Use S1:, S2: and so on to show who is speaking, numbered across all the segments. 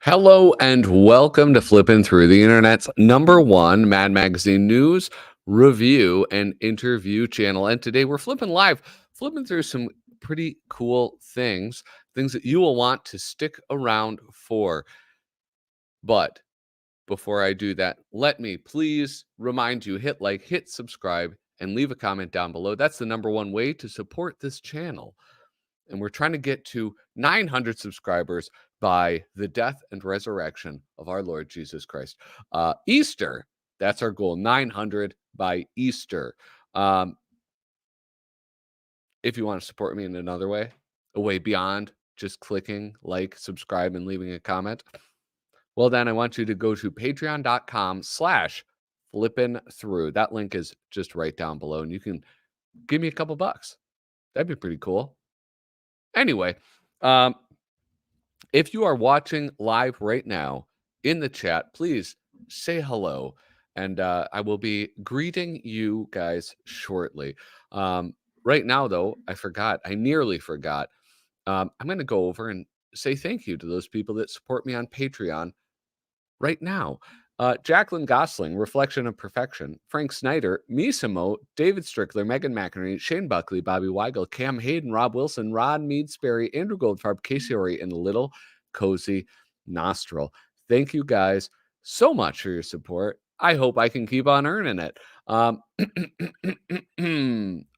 S1: Hello and welcome to Flippin' Through the Internet's #1 Mad Magazine news, review, and interview channel. And today we're flipping live, flipping through some pretty cool things that you will want to stick around for. But before I do that, let me please remind you, hit like, hit subscribe, and leave a comment down below. That's the #1 way to support this channel. And we're trying to get to 900 subscribers by the death and resurrection of our Lord Jesus Christ. Easter, that's our goal, 900 by Easter. If you want to support me in another way, a way beyond just clicking like, subscribe, and leaving a comment, well, then I want you to go to patreon.com/flippinthrough. That link is just right down below, and you can give me a couple bucks. That'd be pretty cool. Anyway, if you are watching live right now in the chat, please say hello, and I will be greeting you guys shortly. Right now, though, I nearly forgot. I'm going to go over and say thank you to those people that support me on Patreon right now. Jacqueline Gosling, Reflection of Perfection, Frank Snyder, Misimo, David Strickler, Megan McInerney, Shane Buckley, Bobby Weigel, Cam Hayden, Rob Wilson, Rod Mead Sperry, Andrew Goldfarb, Casey Horry, and Little Cozy Nostril. Thank you guys so much for your support. I hope I can keep on earning it.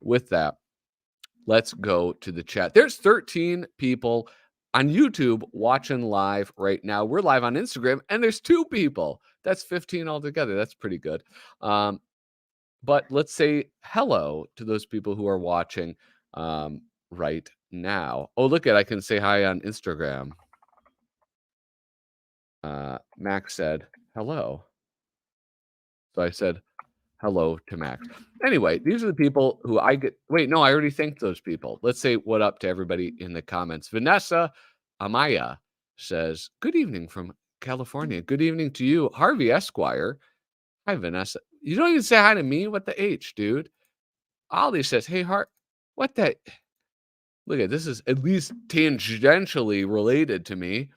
S1: With that, let's go to the chat. There's 13 people on YouTube watching live right now. We're live on Instagram, and there's 2 people. That's 15 altogether. That's pretty good. But let's say hello to those people who are watching right now. Oh, look I can say hi on Instagram. Max said hello. So I said hello to Max. Anyway, these are the people who I get. Wait, no, I already thanked those people. Let's say what up to everybody in the comments. Vanessa Amaya says, good evening from California. Good evening to you, Harvey Esquire. Hi, Vanessa. You don't even say hi to me? What the H, dude? Ollie says, hey, what the? Look at this is at least tangentially related to me.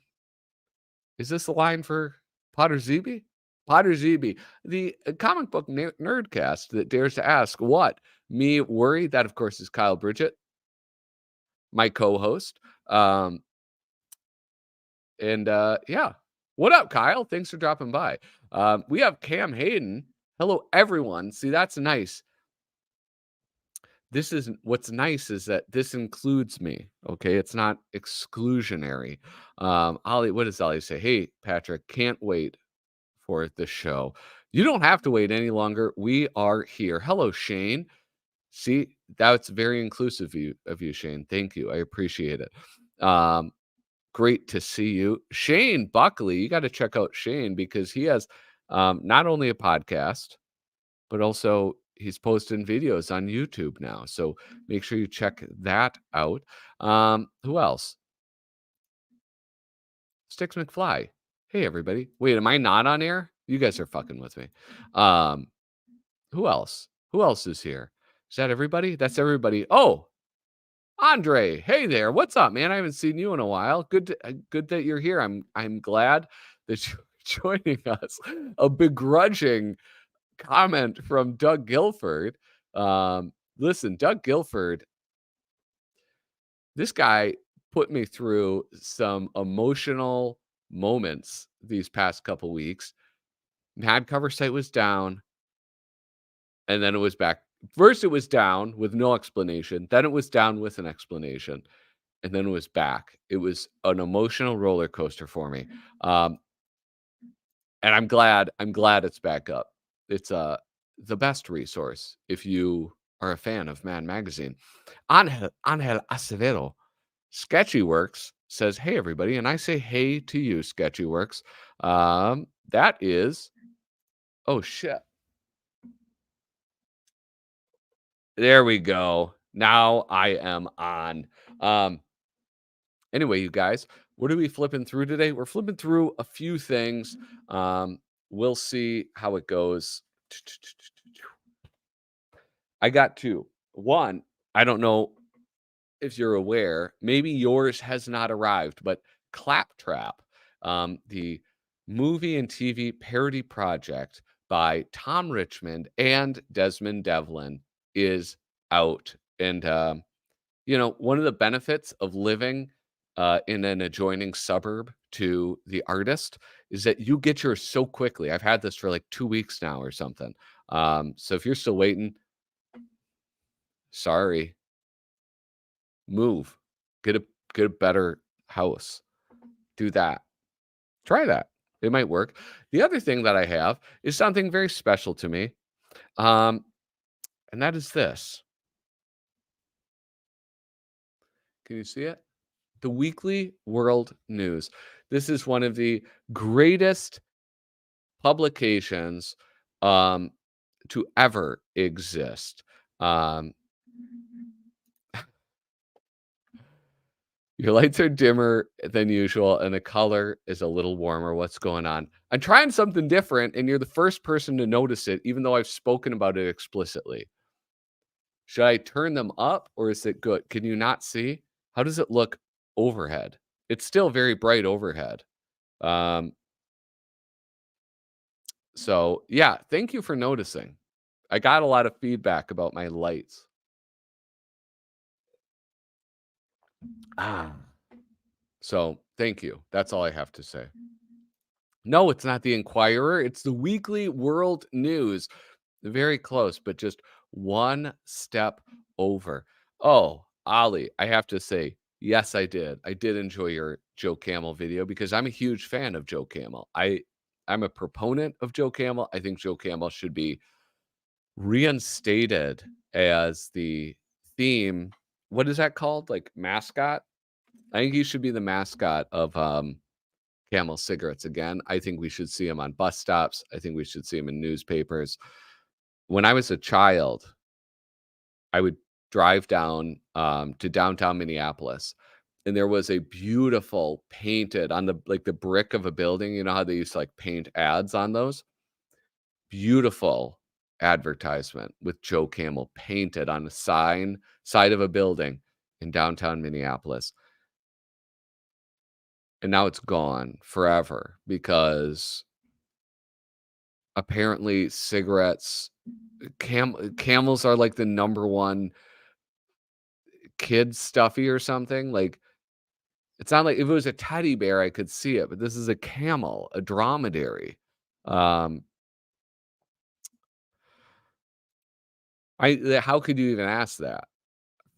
S1: Is this the line for Potter Zeeby? Potter Zeeby, the comic book nerdcast that dares to ask what? Me worry? That, of course, is Kyle Bridget, my co-host. Yeah. What up, Kyle? Thanks for dropping by. We have Cam Hayden. Hello, everyone. See, that's nice. What's nice is that this includes me. Okay, it's not exclusionary. Ollie, what does Ollie say? Hey, Patrick, can't wait for the show. You don't have to wait any longer. We are here. Hello, Shane. See, that's very inclusive of you, Shane. Thank you. I appreciate it. Great to see you. Shane Buckley, you got to check out Shane because he has not only a podcast, but also he's posting videos on YouTube now. So make sure you check that out. Who else? Sticks McFly. Hey, everybody. Wait, am I not on air? You guys are fucking with me. Who else? Who else is here? Is that everybody? That's everybody. Oh, Andre. Hey there. What's up, man? I haven't seen you in a while. Good that you're here. I'm glad that you're joining us. A begrudging comment from Doug Guilford. Listen, Doug Guilford, this guy put me through some emotional moments these past couple weeks. Mad cover site was down, and then it was back. First, it was down with no explanation. Then it was down with an explanation, and then it was back. It was an emotional roller coaster for me, and I'm glad it's back up. It's the best resource if you are a fan of Mad Magazine. Angel Acevedo, Sketchyworks says, hey, everybody. And I say, hey to you, Sketchyworks. That is, oh, shit. There we go. Now I am on. Anyway, you guys, what are we flipping through today? We're flipping through a few things. We'll see how it goes. I got 2. One, I don't know if you're aware, maybe yours has not arrived, but Claptrap, The movie and TV parody project by Tom Richmond and Desmond Devlin is out. And, one of the benefits of living in an adjoining suburb to the artist is that you get yours so quickly. I've had this for like 2 weeks now or something. So if you're still waiting, sorry, move, get a get a better house. Do that. Try that. It might work. The other thing that I have is something very special to me, um, and that is this. Can you see it? The Weekly World News. This is one of the greatest publications um, to ever exist. Um, your lights are dimmer than usual, and the color is a little warmer. What's going on? I'm trying something different, and you're the first person to notice it, even though I've spoken about it explicitly. Should I turn them up or is it good? Can you not see? How does it look overhead? It's still very bright overhead. Um, so yeah, thank you for noticing. I got a lot of feedback about my lights. Ah. So thank you. That's all I have to say. No, it's not the Inquirer. It's the Weekly World News. Very close, but just one step over. Oh, Ollie, I have to say, yes, I did. I did enjoy your Joe Camel video because I'm a huge fan of Joe Camel. I'm a proponent of Joe Camel. I think Joe Camel should be reinstated as the theme. What is that called? Like mascot? I think he should be the mascot of Camel cigarettes again. I think we should see him on bus stops. I think we should see him in newspapers. When I was a child, I would drive down to downtown Minneapolis, and there was a beautiful painted on the like the brick of a building. You know how they used to like paint ads on those? Beautiful advertisement with Joe Camel painted on the side of a building in downtown Minneapolis. And now it's gone forever because apparently cigarettes camels are like the number one kid stuffy or something. Like it's not like if it was a teddy bear, I could see it, but this is a camel, a dromedary. Um, how could you even ask that?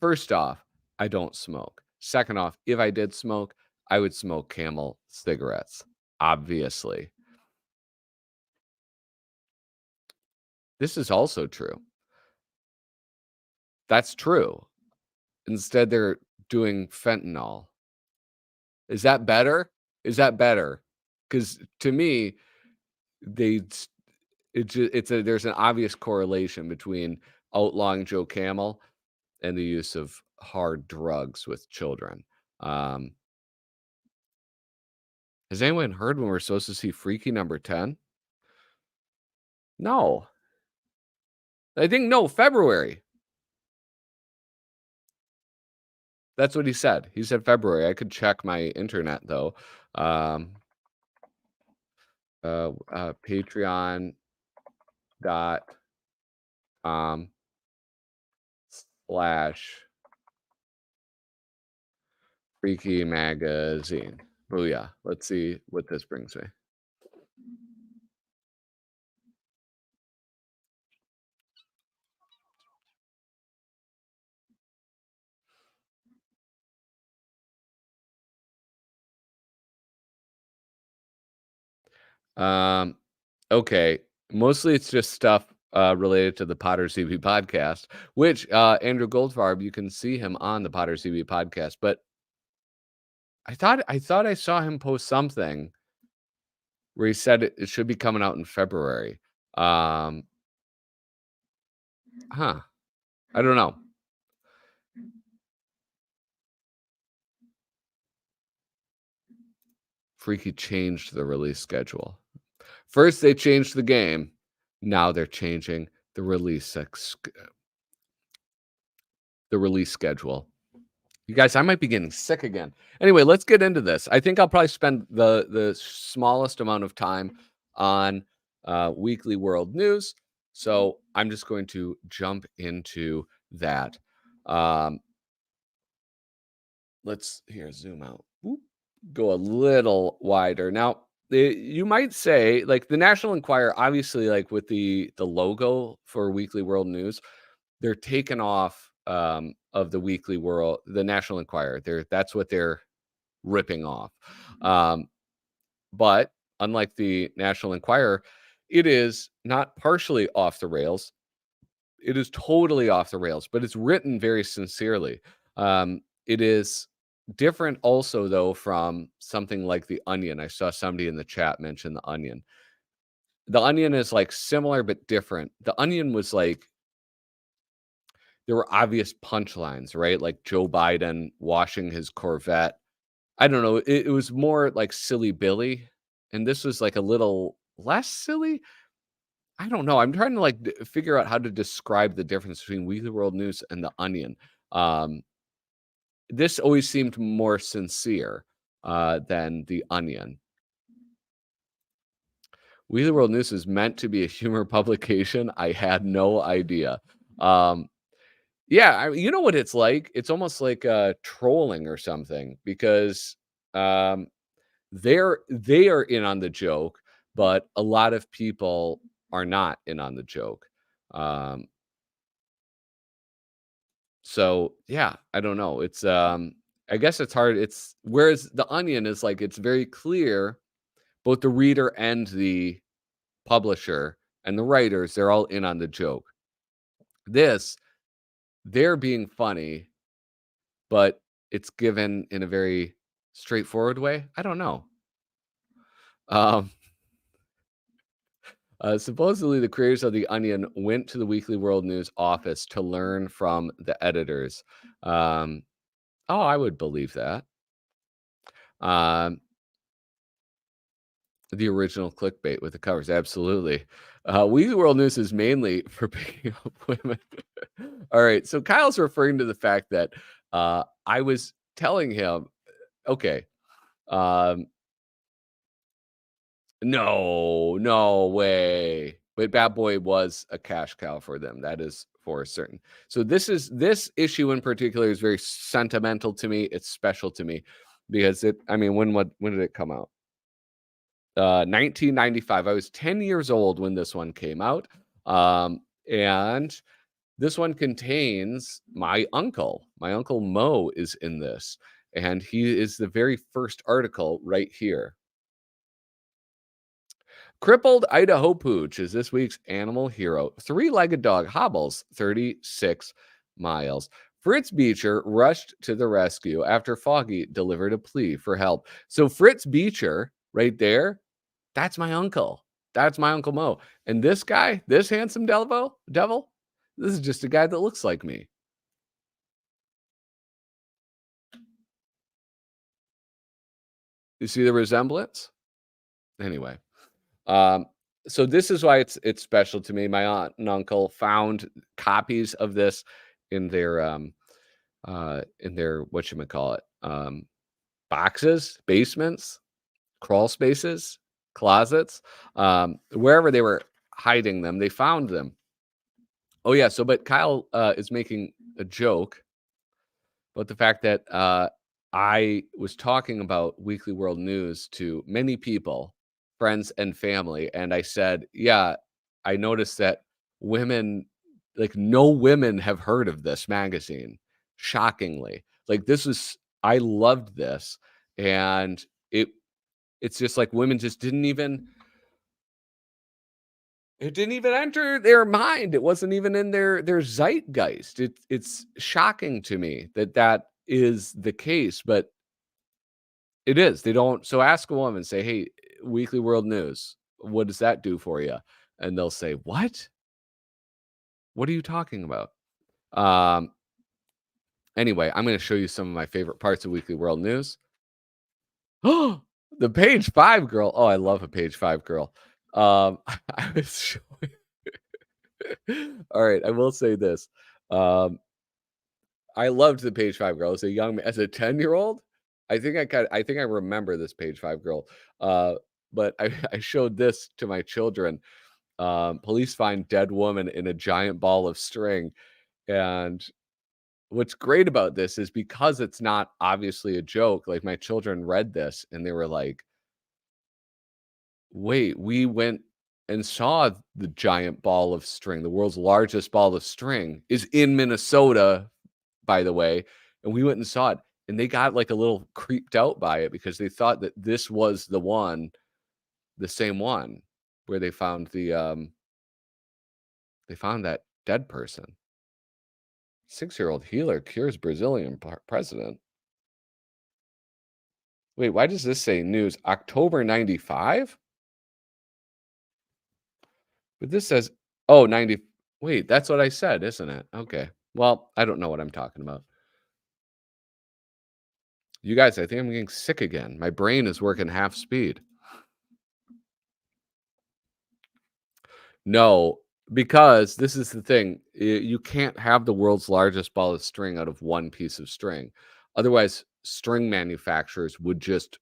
S1: First off, I don't smoke. Second off, if I did smoke, I would smoke Camel cigarettes, obviously. This is also true. That's true. Instead, they're doing fentanyl. Is that better? Is that better? Because to me, they it's a there's an obvious correlation between outlawing Joe Camel and the use of hard drugs with children. Um, has anyone heard when we're supposed to see Freaky number 10? No. I think no, February. That's what he said. He said February. I could check my internet though. Um, Patreon dot slash Freaky Magazine. Booyah. Let's see what this brings me. Um, okay. Mostly it's just stuff related to the Potter CB podcast, which Andrew Goldfarb, you can see him on the Potter CB podcast. But I thought I saw him post something where he said it should be coming out in February. Um, huh. I don't know. Freaky changed the release schedule. First, they changed the game. Now they're changing the release schedule. You guys, I might be getting sick again. Anyway, let's get into this. I think I'll probably spend the smallest amount of time on weekly world news. So I'm just going to jump into that. Um, let's here zoom out. Whoop, go a little wider. Now, you might say, like the National Enquirer, obviously, like with the logo for Weekly World News, they're taken off of the Weekly World, the National Enquirer. That's what they're ripping off. Um, but unlike the National Enquirer, it is not partially off the rails. It is totally off the rails, but it's written very sincerely. It is different also though from something like The Onion. I saw somebody in the chat mention The Onion. The Onion is like similar but different. The Onion was like there were obvious punchlines, right? Like Joe Biden washing his Corvette. I don't know. It was more like Silly Billy, and this was like a little less silly. I don't know. I'm trying to like figure out how to describe the difference between Weekly World News and The Onion. Um, this always seemed more sincere than The Onion. Weekly World News is meant to be a humor publication. I had no idea. Um, Yeah, you know what it's like? It's almost like, trolling or something because, um, they are in on the joke, but a lot of people are not in on the joke. Um, so yeah, I don't know. I guess it's hard. It's whereas The Onion is like it's very clear, both the reader and the publisher and the writers, they're all in on the joke. This, they're being funny, but it's given in a very straightforward way. I don't know. Um, supposedly, the creators of The Onion went to the Weekly World News office to learn from the editors. Um, oh, I would believe that. Um, the original clickbait with the covers, absolutely. Weekly World News is mainly for picking up women. All right, so Kyle's referring to the fact that I was telling him, okay, um, no, no way. But Bad Boy was a cash cow for them. That is for certain. So this issue in particular is very sentimental to me. It's special to me because I mean, when did it come out? 1995. I was 10 years old when this one came out. And this one contains my uncle. My uncle Mo is in this, and he is the very first article right here. Crippled Idaho Pooch is this week's animal hero. Three-legged dog hobbles 36 miles. Fritz Beecher rushed to the rescue after Foggy delivered a plea for help. So Fritz Beecher, right there, that's my uncle. That's my Uncle Mo. And this guy, this handsome devil, this is just a guy that looks like me. You see the resemblance? Anyway. Um, so this is why it's special to me. My aunt and uncle found copies of this in their whatchamacallit, boxes, basements, crawl spaces, closets, wherever they were hiding them, they found them. Oh yeah, so but Kyle is making a joke but the fact that I was talking about Weekly World News to many people, friends and family, and I said, "Yeah, I noticed that women, like no women, have heard of this magazine. Shockingly, like this is I loved this, and it's just like women just didn't even." It didn't even enter their mind. It wasn't even in their zeitgeist. It's shocking to me that that is the case, but it is. They don't so ask a woman, say, "Hey, Weekly World News, what does that do for you?" And they'll say, "What? What are you talking about?" Um, anyway, I'm gonna show you some of my favorite parts of Weekly World News. Oh, the page 5 girl. Oh, I love a page 5 girl. I was showing all right, I will say this. Um, I loved the Page 5 girl as a 10-year-old. I think I remember this Page 5 girl. But I showed this to my children. Police find dead woman in a giant ball of string. And what's great about this is because it's not obviously a joke, like my children read this and they were like, wait, we went and saw the giant ball of string. The world's largest ball of string is in Minnesota, by the way. And we went and saw it. And they got like a little creeped out by it because they thought that this was the same one where they found that dead person. 6-year-old healer cures Brazilian president. Wait, why does this say news? October 95? But this says, oh, 90. Wait, that's what I said, isn't it? Okay. Well, I don't know what I'm talking about. You guys, I think I'm getting sick again. My brain is working half speed. No, because this is the thing. You can't have the world's largest ball of string out of one piece of string. Otherwise, string manufacturers would just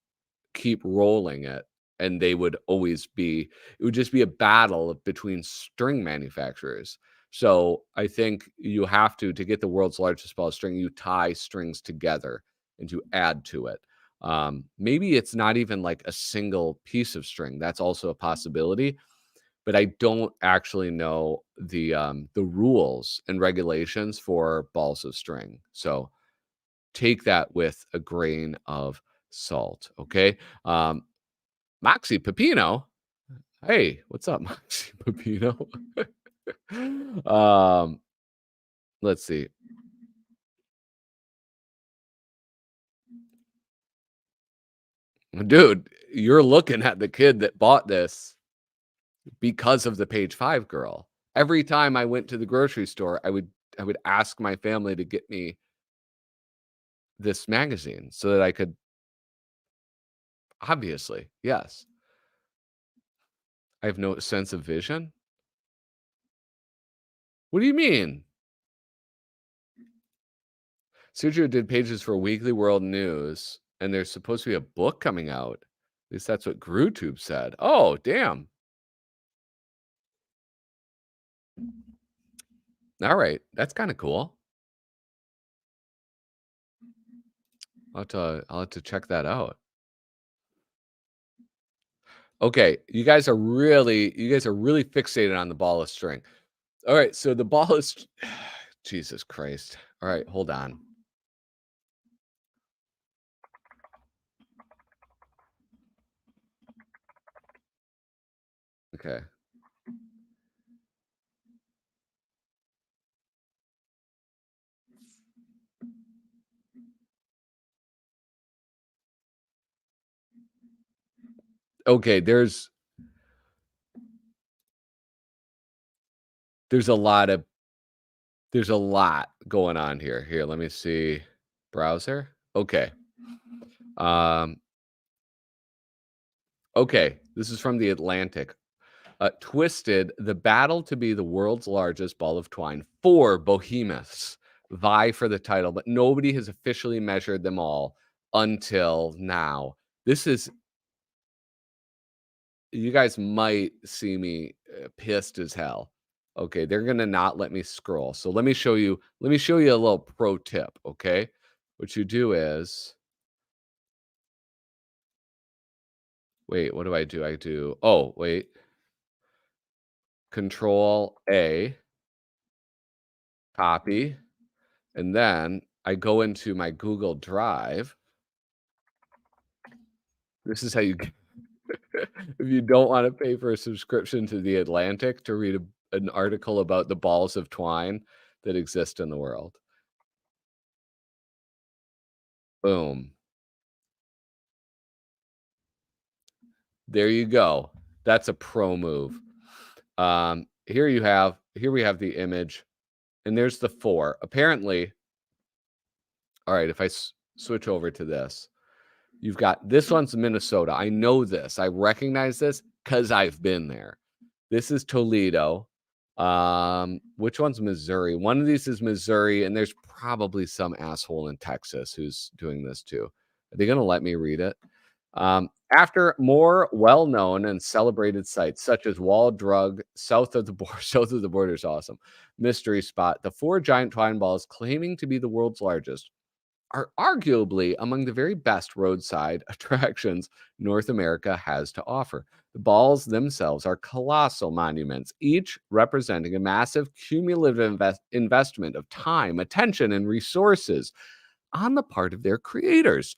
S1: keep rolling it and they would always be it would just be a battle between string manufacturers. So I think you have to get the world's largest ball of string, you tie strings together and you add to it. Maybe it's not even like a single piece of string. That's also a possibility, but I don't actually know the rules and regulations for balls of string. So take that with a grain of salt. Okay. Moxie Pepino. Hey, what's up, Moxie Pepino? um, let's see. Dude, you're looking at the kid that bought this because of the Page 5 girl. Every time I went to the grocery store, I would ask my family to get me this magazine so that I could obviously, yes. I have no sense of vision. What do you mean? Sergio did pages for Weekly World News, and there's supposed to be a book coming out. At least that's what GrewTube said. Oh, damn. All right. That's kind of cool. I'll have to check that out. Okay, you guys are really fixated on the ball of string. All right, so the ball is Jesus Christ. All right, hold on. Okay. Okay, there's a lot of there's a lot going on here. Here, let me see. Browser. Okay. Um okay, this is from the Atlantic. Twisted, the battle to be the world's largest ball of twine. 4 behemoths vie for the title, but nobody has officially measured them all until now. This is you guys might see me pissed as hell. Okay, they're gonna not let me scroll. So let me show you a little pro tip, okay? What you do is wait, what do I do? I do oh wait, control A, copy, and then I go into my Google Drive. This is how you get if you don't wanna pay for a subscription to The Atlantic to read an article about the balls of twine that exist in the world. Boom. There you go. That's a pro move. Here we have the image, and there's the 4. Apparently all right, if I switch over to this, you've got this one's Minnesota. I know this. I recognize this because 'cause I've been there. This is Toledo. Which one's Missouri? One of these is Missouri, and there's probably some asshole in Texas who's doing this too. Are they going to let me read it? After more well-known and celebrated sites such as Wall Drug, south of the border, south of the border is awesome. Mystery Spot, the four giant twine balls claiming to be the world's largest are arguably among the very best roadside attractions North America has to offer. The balls themselves are colossal monuments, each representing a massive cumulative investment of time, attention, and resources on the part of their creators.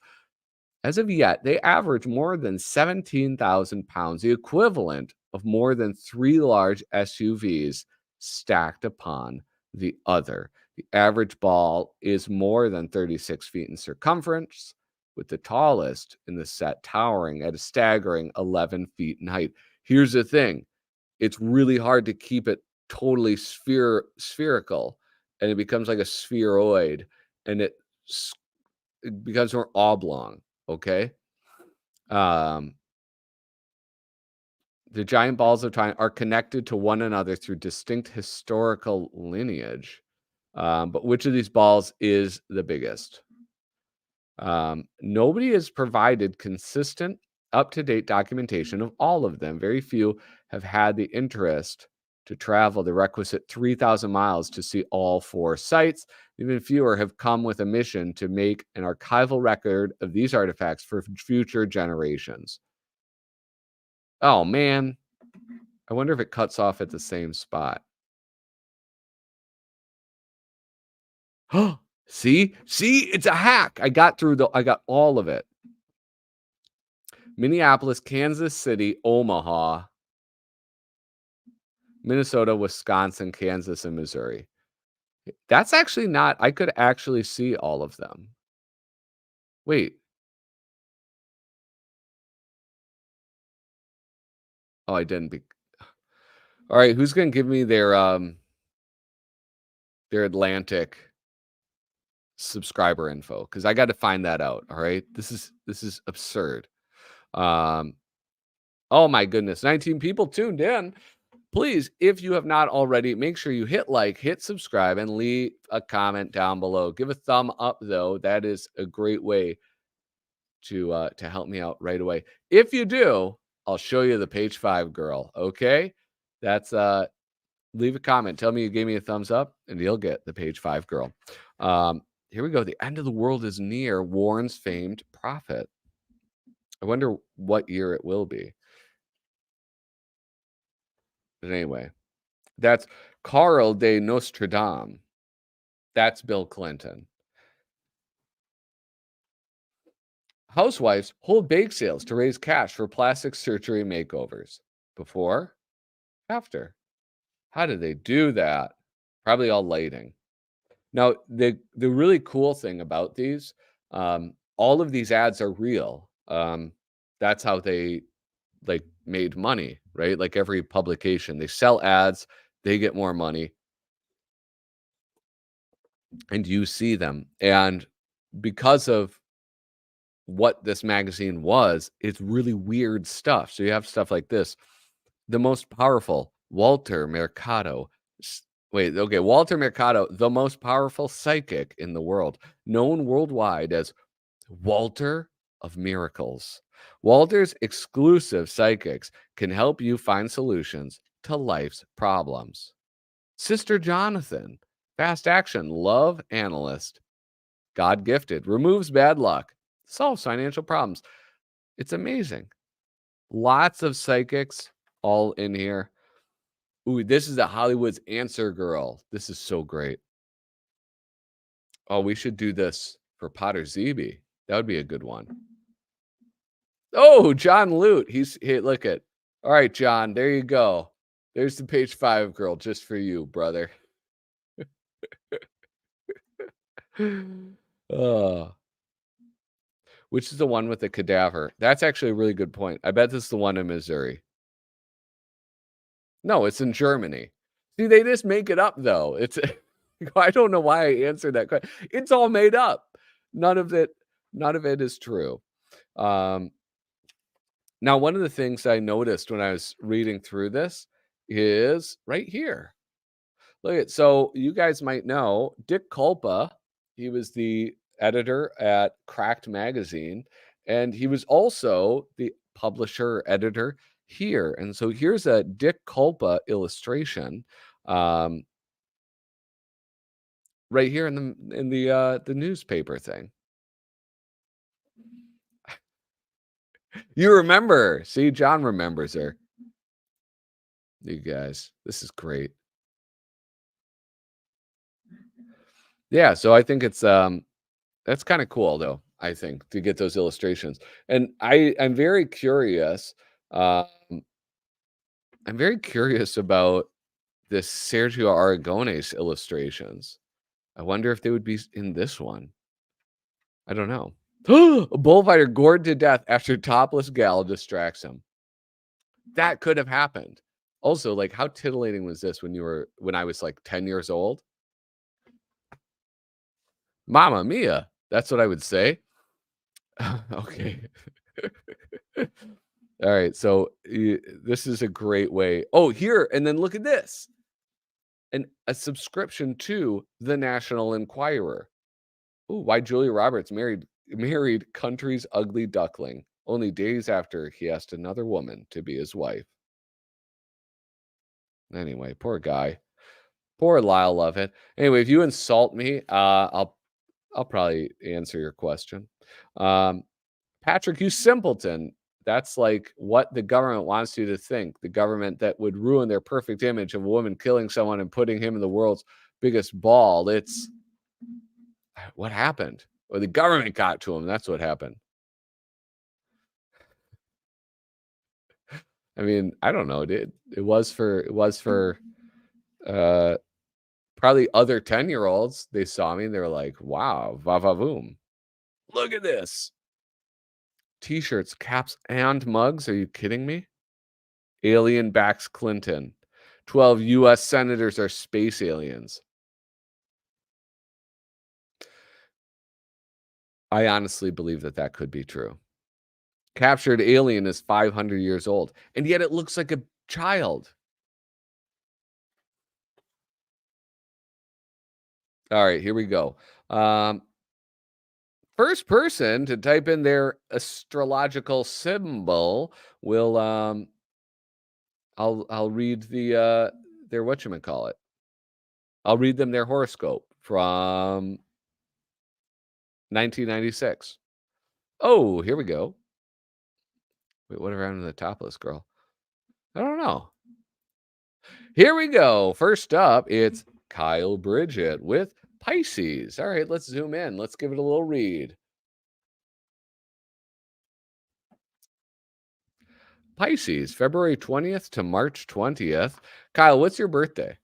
S1: As of yet, they average more than 17,000 pounds, the equivalent of more than three large SUVs stacked upon the other. The average ball is more than 36 feet in circumference, with the tallest in the set towering at a staggering 11 feet in height. Here's the thing, it's really hard to keep it totally spherical, and it becomes like a spheroid, and it becomes more oblong. Okay. Um, the giant balls of time are connected to one another through distinct historical lineage. But which of these balls is the biggest? Nobody has provided consistent, up-to-date documentation of all of them. Very few have had the interest to travel the requisite 3,000 miles to see all four sites. Even fewer have come with a mission to make an archival record of these artifacts for future generations. Oh, man. I wonder if it cuts off at the same spot. See? See? It's a hack. I got all of it. Minneapolis, Kansas City, Omaha, Minnesota, Wisconsin, Kansas, and Missouri. That's actually not, I could actually see all of them. Wait. Oh, I didn't be. All right, who's going to give me their Atlantic subscriber info? Cuz I got to find that out, all right? This is absurd. Oh my goodness, 19 people tuned in. Please, if you have not already, make sure you hit like, hit subscribe, and leave a comment down below. Give a thumb up, though. That is a great way to help me out right away. If you do, I'll show you the page 5 girl. Okay, that's leave a comment. Tell me you gave me a thumbs up, and you'll get the page 5 girl. Here we go. The end of the world is near, warns famed prophet. I wonder what year it will be. But anyway, that's Carl de Nostradam. That's Bill Clinton. Housewives hold bake sales to raise cash for plastic surgery makeovers. Before? After? How did they do that? Probably all lighting. Now, the really cool thing about these, all of these ads are real. That's how they like made money, right? Like every publication, they sell ads, they get more money, and you see them. And because of what this magazine was, it's really weird stuff. So you have stuff like this. The most powerful, Walter Mercado. Walter Mercado, the most powerful psychic in the world, known worldwide as Walter of Miracles. Walter's exclusive psychics can help you find solutions to life's problems. Sister Jonathan, fast action, love analyst, God gifted, removes bad luck, solves financial problems. It's amazing. Lots of psychics all in here. Ooh, this is the Hollywood's Answer Girl. This is so great. Oh, we should do this for Potter Zeeby. That would be a good one. Oh, John Lute. Hey, look at. All right, John, there you go. There's the page 5 girl just for you, brother. Which is the one with the cadaver? That's actually a really good point. I bet this is the one in Missouri. No, it's in Germany. See, they just make it up, though. It's I don't know why I answered that question. It's all made up. None of it is true. Now, one of the things I noticed when I was reading through this is right here. Look at so you guys might know Dick Culpa. He was the editor at Cracked Magazine, and he was also the publisher editor here. And so here's a Dick Culpa illustration, um, right here in the newspaper thing. You remember? See, John remembers her. You guys, this is great. Yeah, so I think it's that's kind of cool though, I think, to get those illustrations. And I'm very curious. Um, I'm very curious about this Sergio Aragones illustrations. I wonder if they would be in this one. I don't know. A bullfighter gored to death after topless gal distracts him. That could have happened. Also, like, how titillating was this when I was like 10 years old? Mama mia. That's what I would say. Okay. All right. So this is a great way. Oh, here. And then look at this, and a subscription to the National Enquirer. Ooh, why Julia Roberts married country's ugly duckling only days after he asked another woman to be his wife. Anyway, poor guy. Poor Lyle Lovett. Anyway, if you insult me, I'll probably answer your question. Um, Patrick, you simpleton. That's like what the government wants you to think. The government that would ruin their perfect image of a woman killing someone and putting him in the world's biggest ball. It's what happened? Or the government got to him. That's what happened. I mean, I don't know. It was for uh probably other 10-year-olds. They saw me and they were like, wow, va va voom. Look at this. T-shirts, caps, and mugs. Are you kidding me? Alien backs Clinton. 12 US senators are space aliens. I honestly believe that that could be true. Captured alien is 500 years old, and yet it looks like a child. All right, here we go. Um, First person to type in their astrological symbol will I'll read their whatchamacallit. I'll read them their horoscope from 1996. Oh, here we go. Wait, what happened to the topless girl? I don't know. Here we go. First up, it's Kyle Bridget with Pisces. All right, let's zoom in. Let's give it a little read. Pisces, February 20th to March 20th. Kyle, what's your birthday?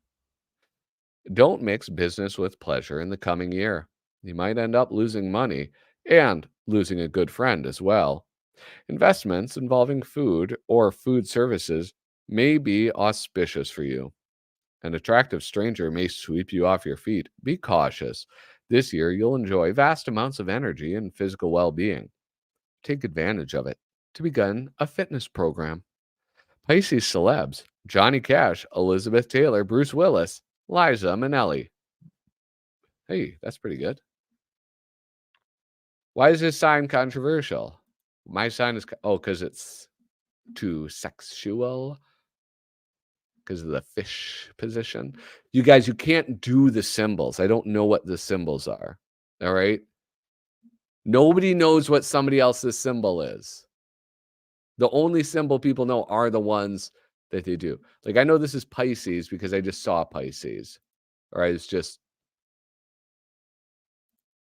S1: Don't mix business with pleasure in the coming year. You might end up losing money and losing a good friend as well. Investments involving food or food services may be auspicious for you. An attractive stranger may sweep you off your feet. Be cautious. This year, you'll enjoy vast amounts of energy and physical well being. Take advantage of it to begin a fitness program. Pisces celebs: Johnny Cash, Elizabeth Taylor, Bruce Willis, Liza Minnelli. Hey, that's pretty good. Why is this sign controversial? My sign is, because it's too sexual because of the fish position. You guys, you can't do the symbols. I don't know what the symbols are. All right. Nobody knows what somebody else's symbol is. The only symbol people know are the ones that they do. Like, I know this is Pisces because I just saw Pisces. All right. It's just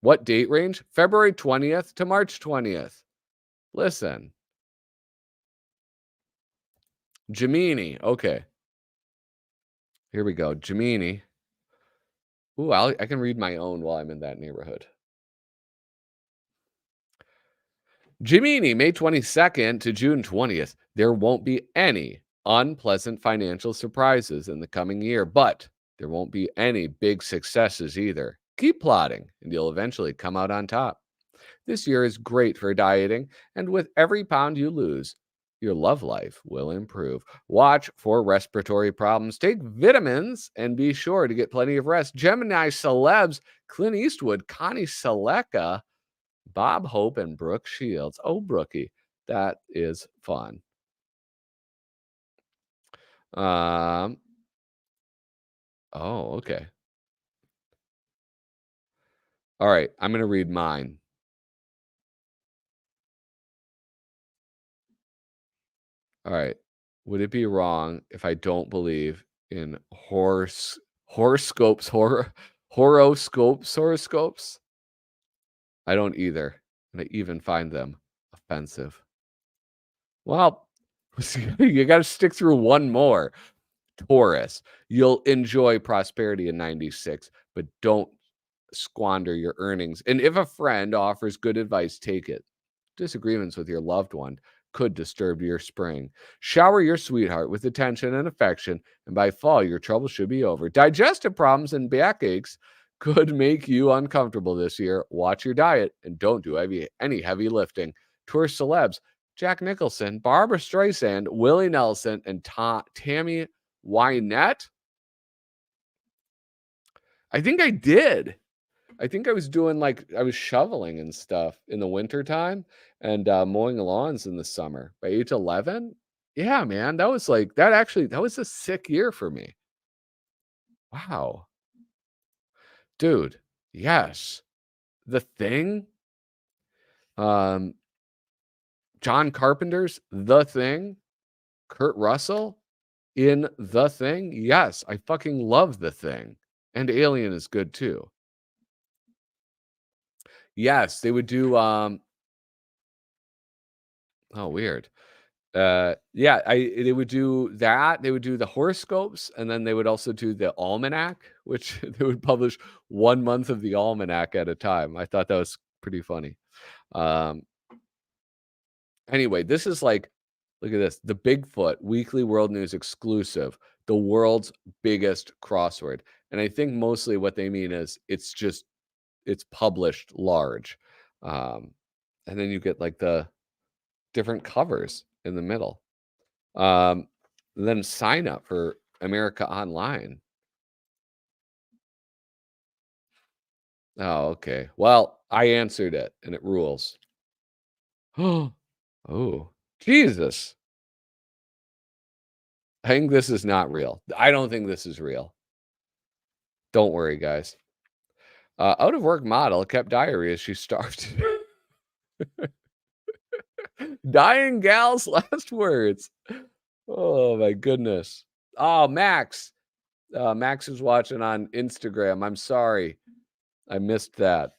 S1: what date range? February 20th to March 20th. Listen. Gemini. Okay. Here we go. Gemini. Ooh, I can read my own while I'm in that neighborhood. Gemini, May 22nd to June 20th. There won't be any unpleasant financial surprises in the coming year, but there won't be any big successes either. Keep plotting, and you'll eventually come out on top. This year is great for dieting, and with every pound you lose, Your love life will improve. Watch for respiratory problems. Take vitamins and be sure to get plenty of rest. Gemini celebs Clint Eastwood, Connie Sellecca, Bob Hope, and Brooke Shields. Oh, Brookie, that is fun. Um. Oh, okay. All right. I'm going to read mine. All right. Would it be wrong if I don't believe in horoscopes? I don't either. And I even find them offensive. Well, you got to stick through one more. Taurus, you'll enjoy prosperity in 96, but don't squander your earnings. And if a friend offers good advice, take it. Disagreements with your loved one could disturb your spring. Shower your sweetheart with attention and affection, and by fall, your trouble should be over. Digestive problems and backaches could make you uncomfortable this year. Watch your diet and don't do any heavy lifting. Tour celebs Jack Nicholson, Barbara Streisand, Willie Nelson, and Tammy Wynette. I think I did. I think I was doing I was shoveling and stuff in the winter time and mowing lawns in the summer by age 11. Yeah, man, that was that was a sick year for me. Wow, dude. Yes, The Thing. Um, John Carpenter's The Thing. Kurt Russell in The Thing. Yes, I fucking love The Thing, and Alien is good too. Yes, they would do. Oh, weird. Yeah, they would do that. They would do the horoscopes, and then they would also do the almanac, which they would publish 1 month of the almanac at a time. I thought that was pretty funny. Um, anyway, this is look at this, the Bigfoot Weekly World News exclusive, the world's biggest crossword. And I think mostly what they mean is it's published large. Um, and then you get the different covers in the middle. Then sign up for America Online. Oh, okay. Well, I answered it and it rules. Oh, Jesus. I think this is not real. I don't think this is real. Don't worry, guys. Out of work model kept diary as she starved. Dying gal's last words. Oh, my goodness. Oh, Max. Max is watching on Instagram. I'm sorry. I missed that.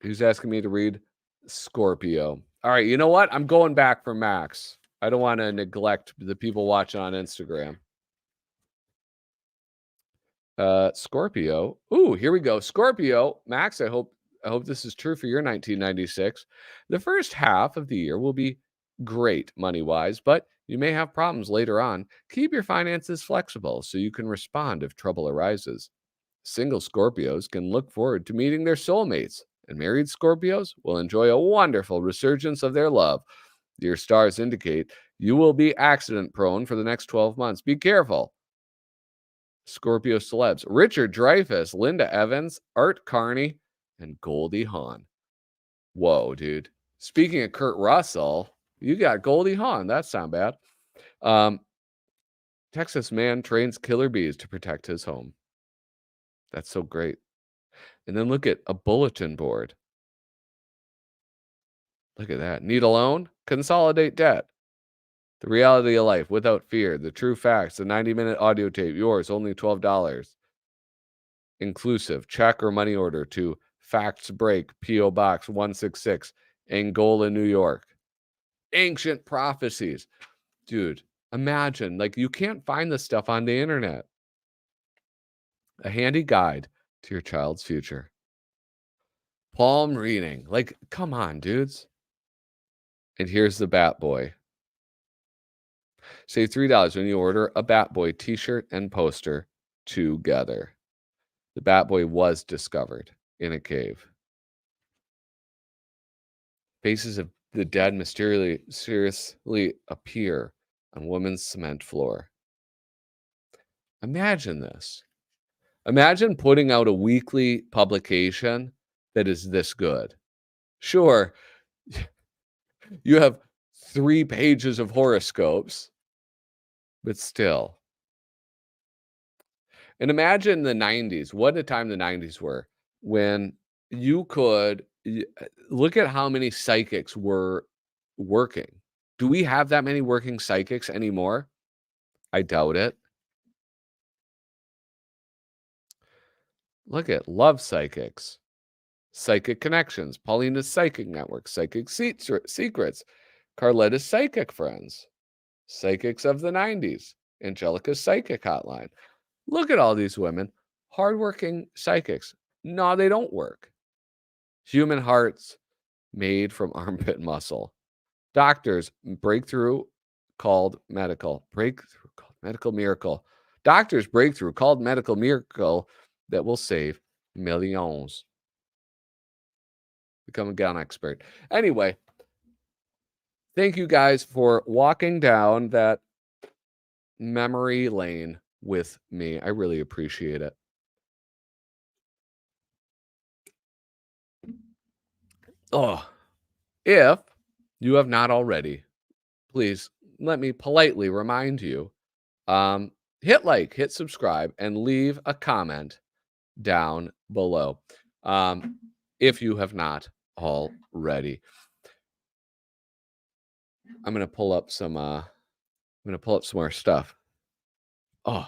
S1: He's asking me to read Scorpio. All right, you know what? I'm going back for Max. I don't want to neglect the people watching on Instagram. Scorpio. Ooh, here we go. Scorpio. Max, I hope this is true for your 1996. The first half of the year will be great money-wise, but you may have problems later on. Keep your finances flexible so you can respond if trouble arises. Single Scorpios can look forward to meeting their soulmates, and married Scorpios will enjoy a wonderful resurgence of their love. Your stars indicate you will be accident prone for the next 12 months. Be careful. Scorpio celebs Richard Dreyfuss, Linda Evans, Art Carney, and Goldie Hawn. Whoa, dude. Speaking of Kurt Russell, you got Goldie Hawn. That sound bad. Texas man trains killer bees to protect his home. That's so great. And then look at a bulletin board. Look at that. Need a loan? Consolidate debt. The reality of life without fear. The true facts. The 90-minute audio tape. Yours. Only $12. Inclusive. Check or money order to Facts Break. P.O. Box 166. Angola, New York. Ancient prophecies. Dude, imagine. You can't find this stuff on the internet. A handy guide to your child's future. Palm reading. Come on, dudes. And here's the Bat Boy. Save $3 when you order a Bat Boy t-shirt and poster together. The Bat Boy was discovered in a cave. Faces of The dead mysteriously appear on woman's cement floor. Imagine this. Imagine putting out a weekly publication that is this good. Sure, you have 3 pages of horoscopes, but still. And imagine the 90s, what a time the 90s were when you could look at how many psychics were working. Do we have that many working psychics anymore? I doubt it. Look at love psychics, psychic connections, Paulina's psychic network, psychic secrets, Carletta's psychic friends, psychics of the 90s, Angelica's psychic hotline. Look at all these women, hardworking psychics. No, they don't work. Human hearts made from armpit muscle. Doctors, breakthrough called medical miracle. Doctors, breakthrough called medical miracle that will save millions. Become a gun expert. Anyway, thank you guys for walking down that memory lane with me. I really appreciate it. Oh, if you have not already, please let me politely remind you, hit like, hit subscribe, and leave a comment down below, if you have not already. I'm gonna pull up some more stuff. Oh,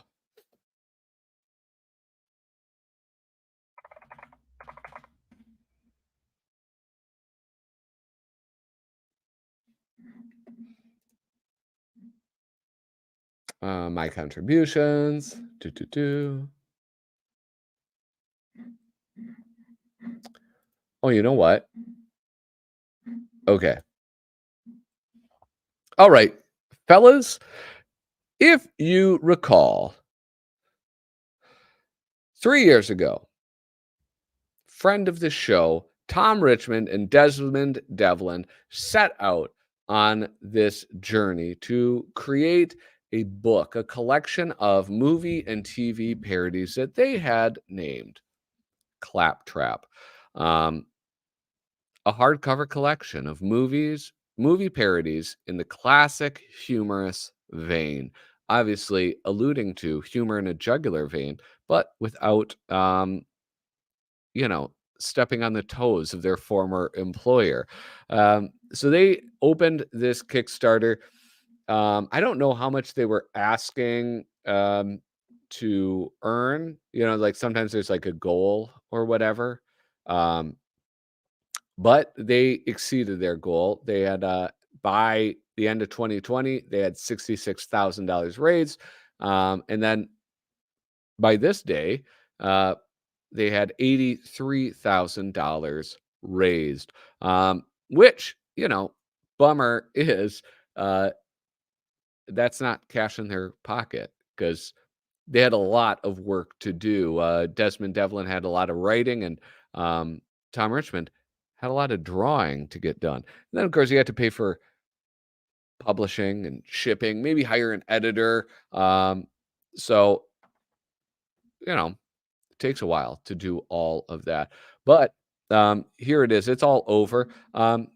S1: my contributions. Oh, you know what? Okay. All right, fellas, if you recall, 3 years ago, friend of the show, Tom Richmond and Desmond Devlin set out on this journey to create a book, a collection of movie and TV parodies that they had named Claptrap. Um, a hardcover collection of movie parodies in the classic humorous vein, obviously alluding to humor in a jugular vein, but without stepping on the toes of their former employer. So they opened this Kickstarter. I don't know how much they were asking to earn. Like sometimes there's like a goal or whatever. Um, but they exceeded their goal. They had by the end of 2020, they had $66,000 raised, and then by this day, uh, they had $83,000 raised, which, bummer is that's not cash in their pocket because they had a lot of work to do. Desmond Devlin had a lot of writing, and Tom Richmond had a lot of drawing to get done. And then, of course, you had to pay for publishing and shipping, maybe hire an editor. So, it takes a while to do all of that. But here it is. It's all over. And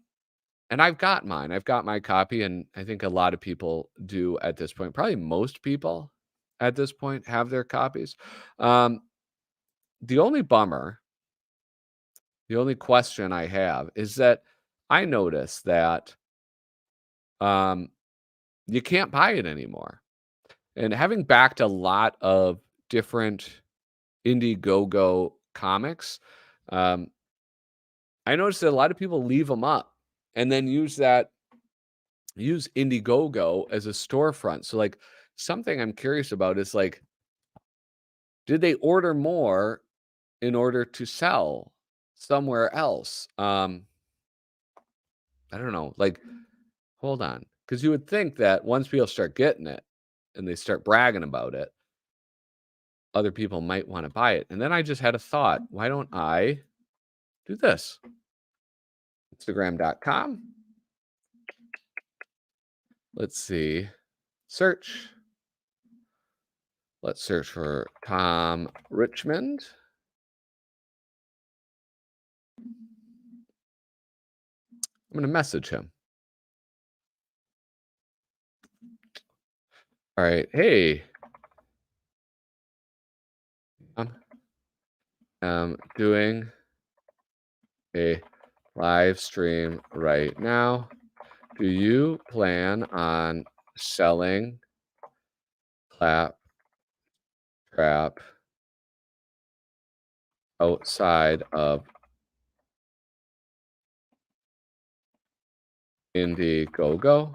S1: I've got mine. I've got my copy, and I think a lot of people do at this point. Probably most people at this point have their copies. Um, the only bummer, the only question I have is that I noticed that um, you can't buy it anymore. And having backed a lot of different Indiegogo comics, um, I noticed that a lot of people leave them up and then use Indiegogo as a storefront. So like something I'm curious about is like, did they order more in order to sell somewhere else? I don't know. Like, hold on. Because you would think that once people start getting it and they start bragging about it, other people might want to buy it. And then I just had a thought. Why don't I do this? Instagram.com Let's see. Search. Let's search for Tom Richmond. I'm going to message him. All right. Hey, I'm doing a live stream right now. Do you plan on selling Claptrap outside of Indiegogo?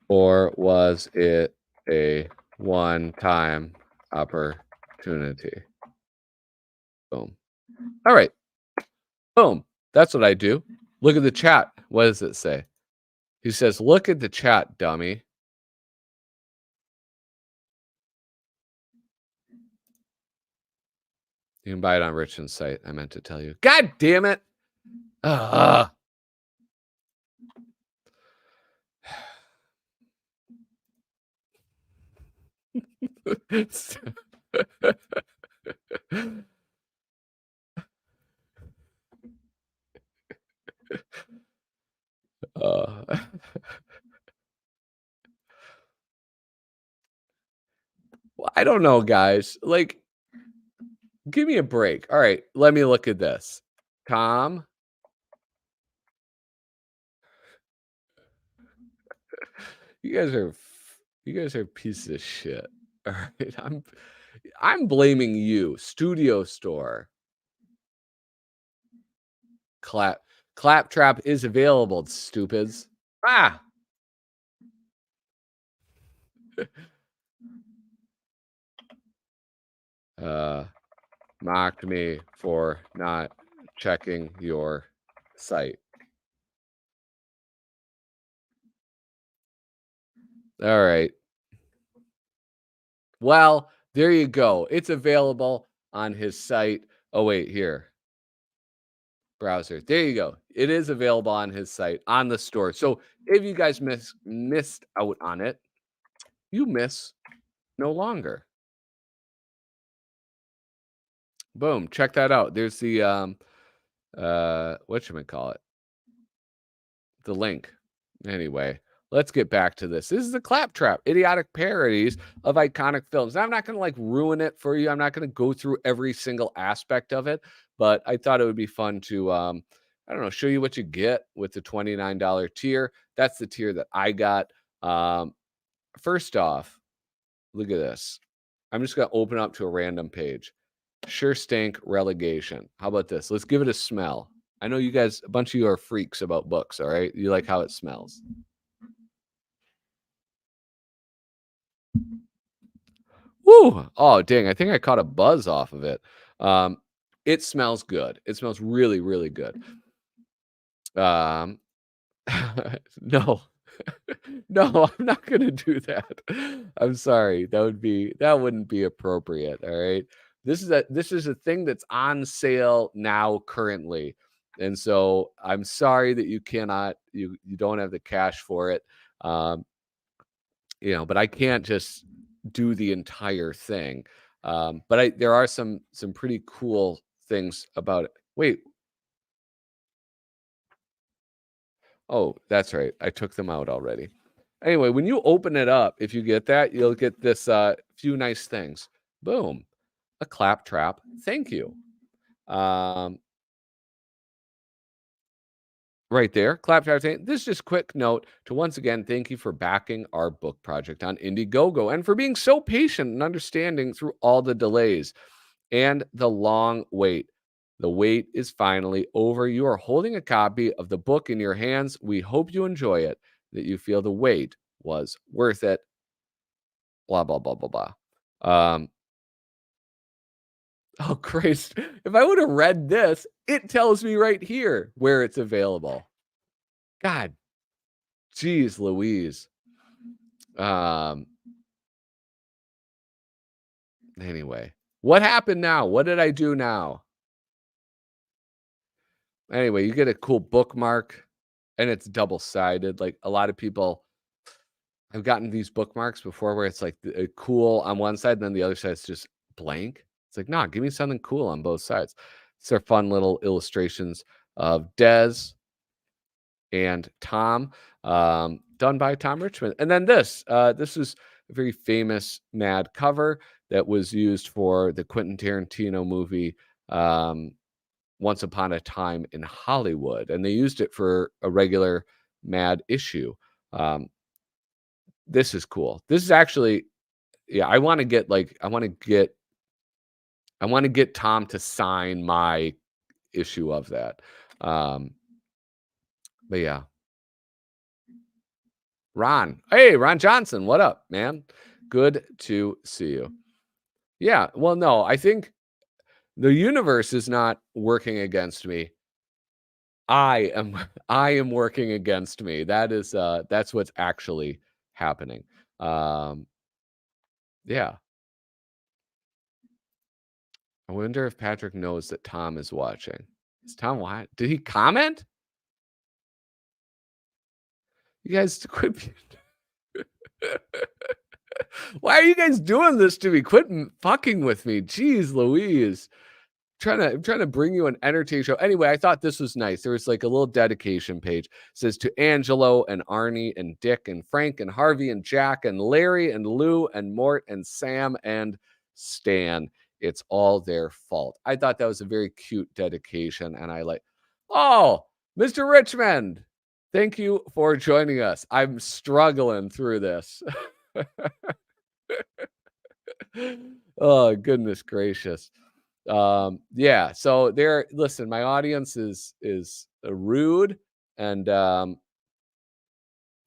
S1: Or was it a one-time opportunity? Boom. All right. Boom. That's what I do. Look at the chat. What does it say? He says, look at the chat, dummy. You can buy it on Richmond's site. I meant to tell you. God damn it. Well, I don't know, guys. Like, give me a break. All right, let me look at this. Tom. You guys are pieces of shit. All right. I'm blaming you. Studio Store. Claptrap is available, stupids. Ah. Mocked me for not checking your site. All right. Well, there you go. It's available on his site. Oh, wait, here. Browser. There you go. It is available on his site, on the store. So if you guys missed out on it, you miss no longer. Boom. Check that out. There's the whatchamacallit? The link. Anyway, let's get back to this. This is the Claptrap, idiotic parodies of iconic films. Now, I'm not going to like ruin it for you. I'm not going to go through every single aspect of it, but I thought it would be fun to I don't know, show you what you get with the $29 tier. That's the tier that I got. First off, look at this. I'm just going to open up to a random page. Sure stank relegation. How about this? Let's give it a smell. I know you guys, a bunch of you are freaks about books, all right? You like how it smells. Woo! Oh, dang. I think I caught a buzz off of it. It smells good. It smells really, really good. No. No, I'm not gonna do that. I'm sorry. That wouldn't be appropriate. All right. This is a thing that's on sale now currently. And so I'm sorry that you don't have the cash for it. Um, but I can't just do the entire thing. But there are some pretty cool things about it. Wait. Oh, that's right. I took them out already. Anyway, when you open it up, if you get that, you'll get this few nice things. Boom. A Claptrap. Thank you. Right there. Claptrap saying, this is just a quick note to once again thank you for backing our book project on Indiegogo and for being so patient and understanding through all the delays and the long wait. The wait is finally over. You are holding a copy of the book in your hands. We hope you enjoy it, that you feel the wait was worth it. Blah, blah, blah, blah, blah. Oh, Christ. If I would have read this, it tells me right here where it's available. God, geez, Louise. Anyway, what happened now? What did I do now? Anyway, you get a cool bookmark, and it's double-sided. Like, a lot of people I've gotten these bookmarks before where it's like cool on one side, and then the other side is just blank. It's like, nah, give me something cool on both sides. These are fun little illustrations of Des and Tom, done by Tom Richmond. And then this is a very famous Mad cover that was used for the Quentin Tarantino movie um, Once Upon a Time in Hollywood, and they used it for a regular Mad issue. Um, this is cool. This is actually, yeah. I want to get Tom to sign my issue of that. Um, but yeah, Ron. Hey, Ron Johnson, what up, man? Good to see you. Yeah, well, no, I think the universe is not working against me. I am I am working against me. That's what's actually happening. Um, yeah. I wonder if Patrick knows that Tom is watching. Is Tom what? Did he comment? You guys quit. Why are you guys doing this to me? Quit fucking with me. Jeez Louise. I'm trying to bring you an entertaining show. Anyway, I thought this was nice. There was like a little dedication page. It says to Angelo and Arnie and Dick and Frank and Harvey and Jack and Larry and Lou and Mort and Sam and Stan. It's all their fault. I thought that was a very cute dedication. And oh, Mr. Richmond, thank you for joining us. I'm struggling through this. Oh, goodness gracious. Yeah, so listen, my audience is rude and I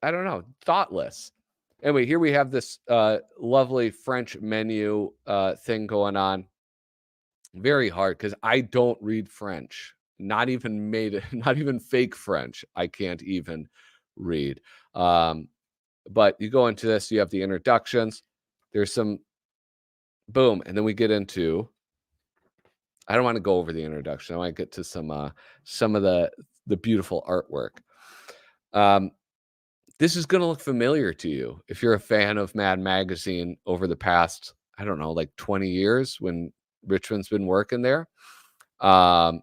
S1: don't know, thoughtless. Anyway, here we have this lovely French menu thing going on. Very hard because I don't read French. Not even not even fake French. I can't even read. Um, but you go into this, you have the introductions. There's some boom, and then we get into I don't want to go over the introduction. I want to get to some of the beautiful artwork. Um, this is going to look familiar to you if you're a fan of Mad Magazine over the past, I don't know, like 20 years when Richmond's been working there. Um,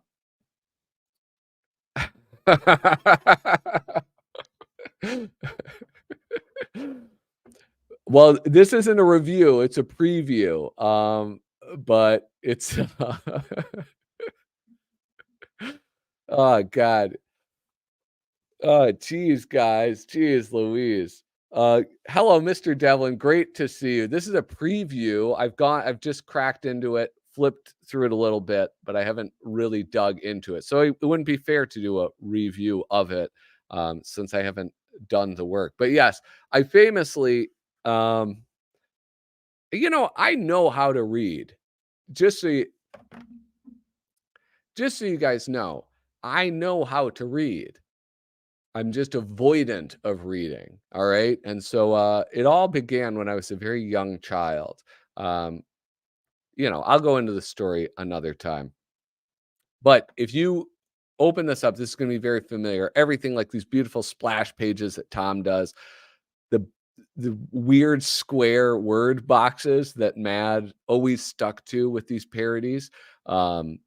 S1: well, this isn't a review; it's a preview. But it's oh god. Oh, geez, guys. Jeez Louise. Hello, Mr. Devlin. Great to see you. This is a preview. I've just cracked into it, flipped through it a little bit, but I haven't really dug into it. So it wouldn't be fair to do a review of it since I haven't done the work. But yes, I famously, um, I know how to read. Just so you, just so you guys know, I know how to read. I'm just avoidant of reading. All right. And so it all began when I was a very young child. Um, I'll go into the story another time. But if you open this up, this is going to be very familiar. Everything like these beautiful splash pages that Tom does, the the weird square word boxes that Mad always stuck to with these parodies. Um,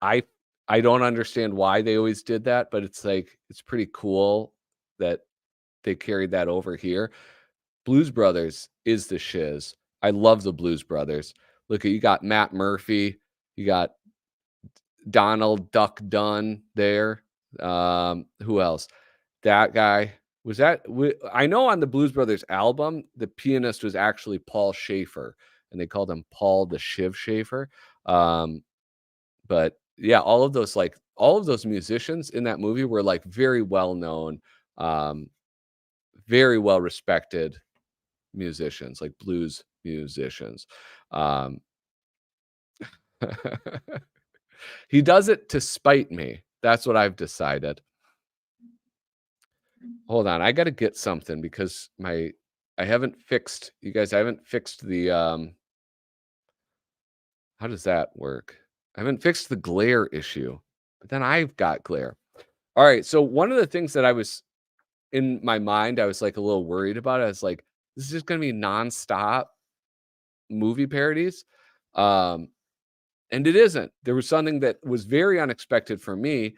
S1: I I don't understand why they always did that, but it's like it's pretty cool that they carried that over here. Blues Brothers is the shiz. I love the Blues Brothers. Look at you got Matt Murphy, you got Donald Duck Dunn there. Who else? That guy was that. I know on the Blues Brothers album, the pianist was actually Paul Schaefer, and they called him Paul the Shiv Schaefer. Um, but yeah, all of those musicians in that movie were like very well known, um, very well respected musicians, like blues musicians. Um, he does it to spite me. That's what I've decided. Hold on, I got to get something because I haven't fixed you guys. I haven't fixed the how does that work? I haven't fixed the glare issue. but then I've got glare. All right, so one of the things that I was in my mind, I was like a little worried about it. I was like, this is just gonna be nonstop movie parodies. Um, and it isn't. There was something that was very unexpected for me,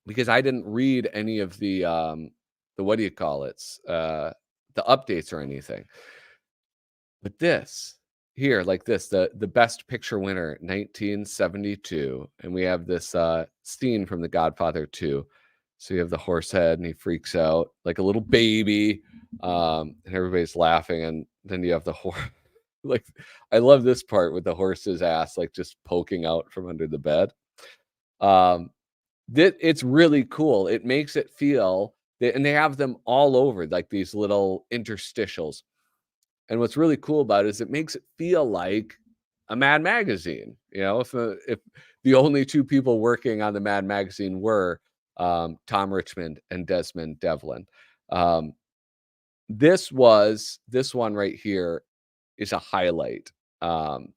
S1: because I didn't read any of the what do you call it? The updates or anything. But this here, like this, the best picture winner, 1972, and we have this scene from The Godfather 2. So you have the horse head, and he freaks out like a little baby, and everybody's laughing, and then you have the horse. Like, I love this part with the horse's ass, like just poking out from under the bed. Um, it's really cool. It makes it feel, and they have them all over, like these little interstitials. And what's really cool about it is it makes it feel like a Mad magazine. You know, if the only two people working on the Mad magazine were Tom Richmond and Desmond Devlin. Um, this one right here is a highlight. Um,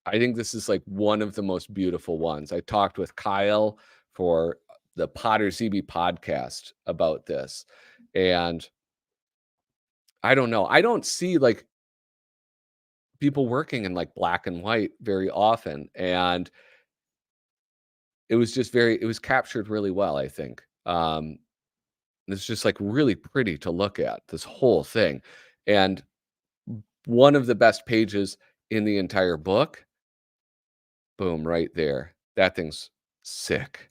S1: I think this is like one of the most beautiful ones. I talked with Kyle for the Potter ZB podcast about this, and I don't know. I don't see like people working in like black and white very often, and it was just it was captured really well, I think. It's just like really pretty to look at, this whole thing. And one of the best pages in the entire book, boom, right there. That thing's sick.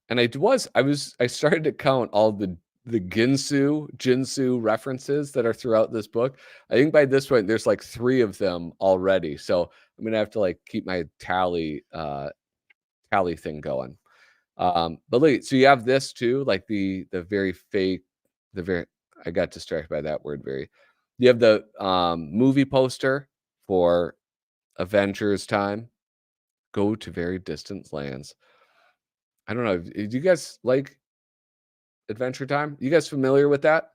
S1: And I started to count all the Jinsu references that are throughout this book. I think by this point there's like 3 of them already. So I'm gonna have to like keep my tally thing going. But look, so you have this too, like the very fake, the very I got distracted by that word very. You have the movie poster for Avengers Time, Go to Very Distant Lands. I don't know. Do you guys like Adventure Time? You guys familiar with that?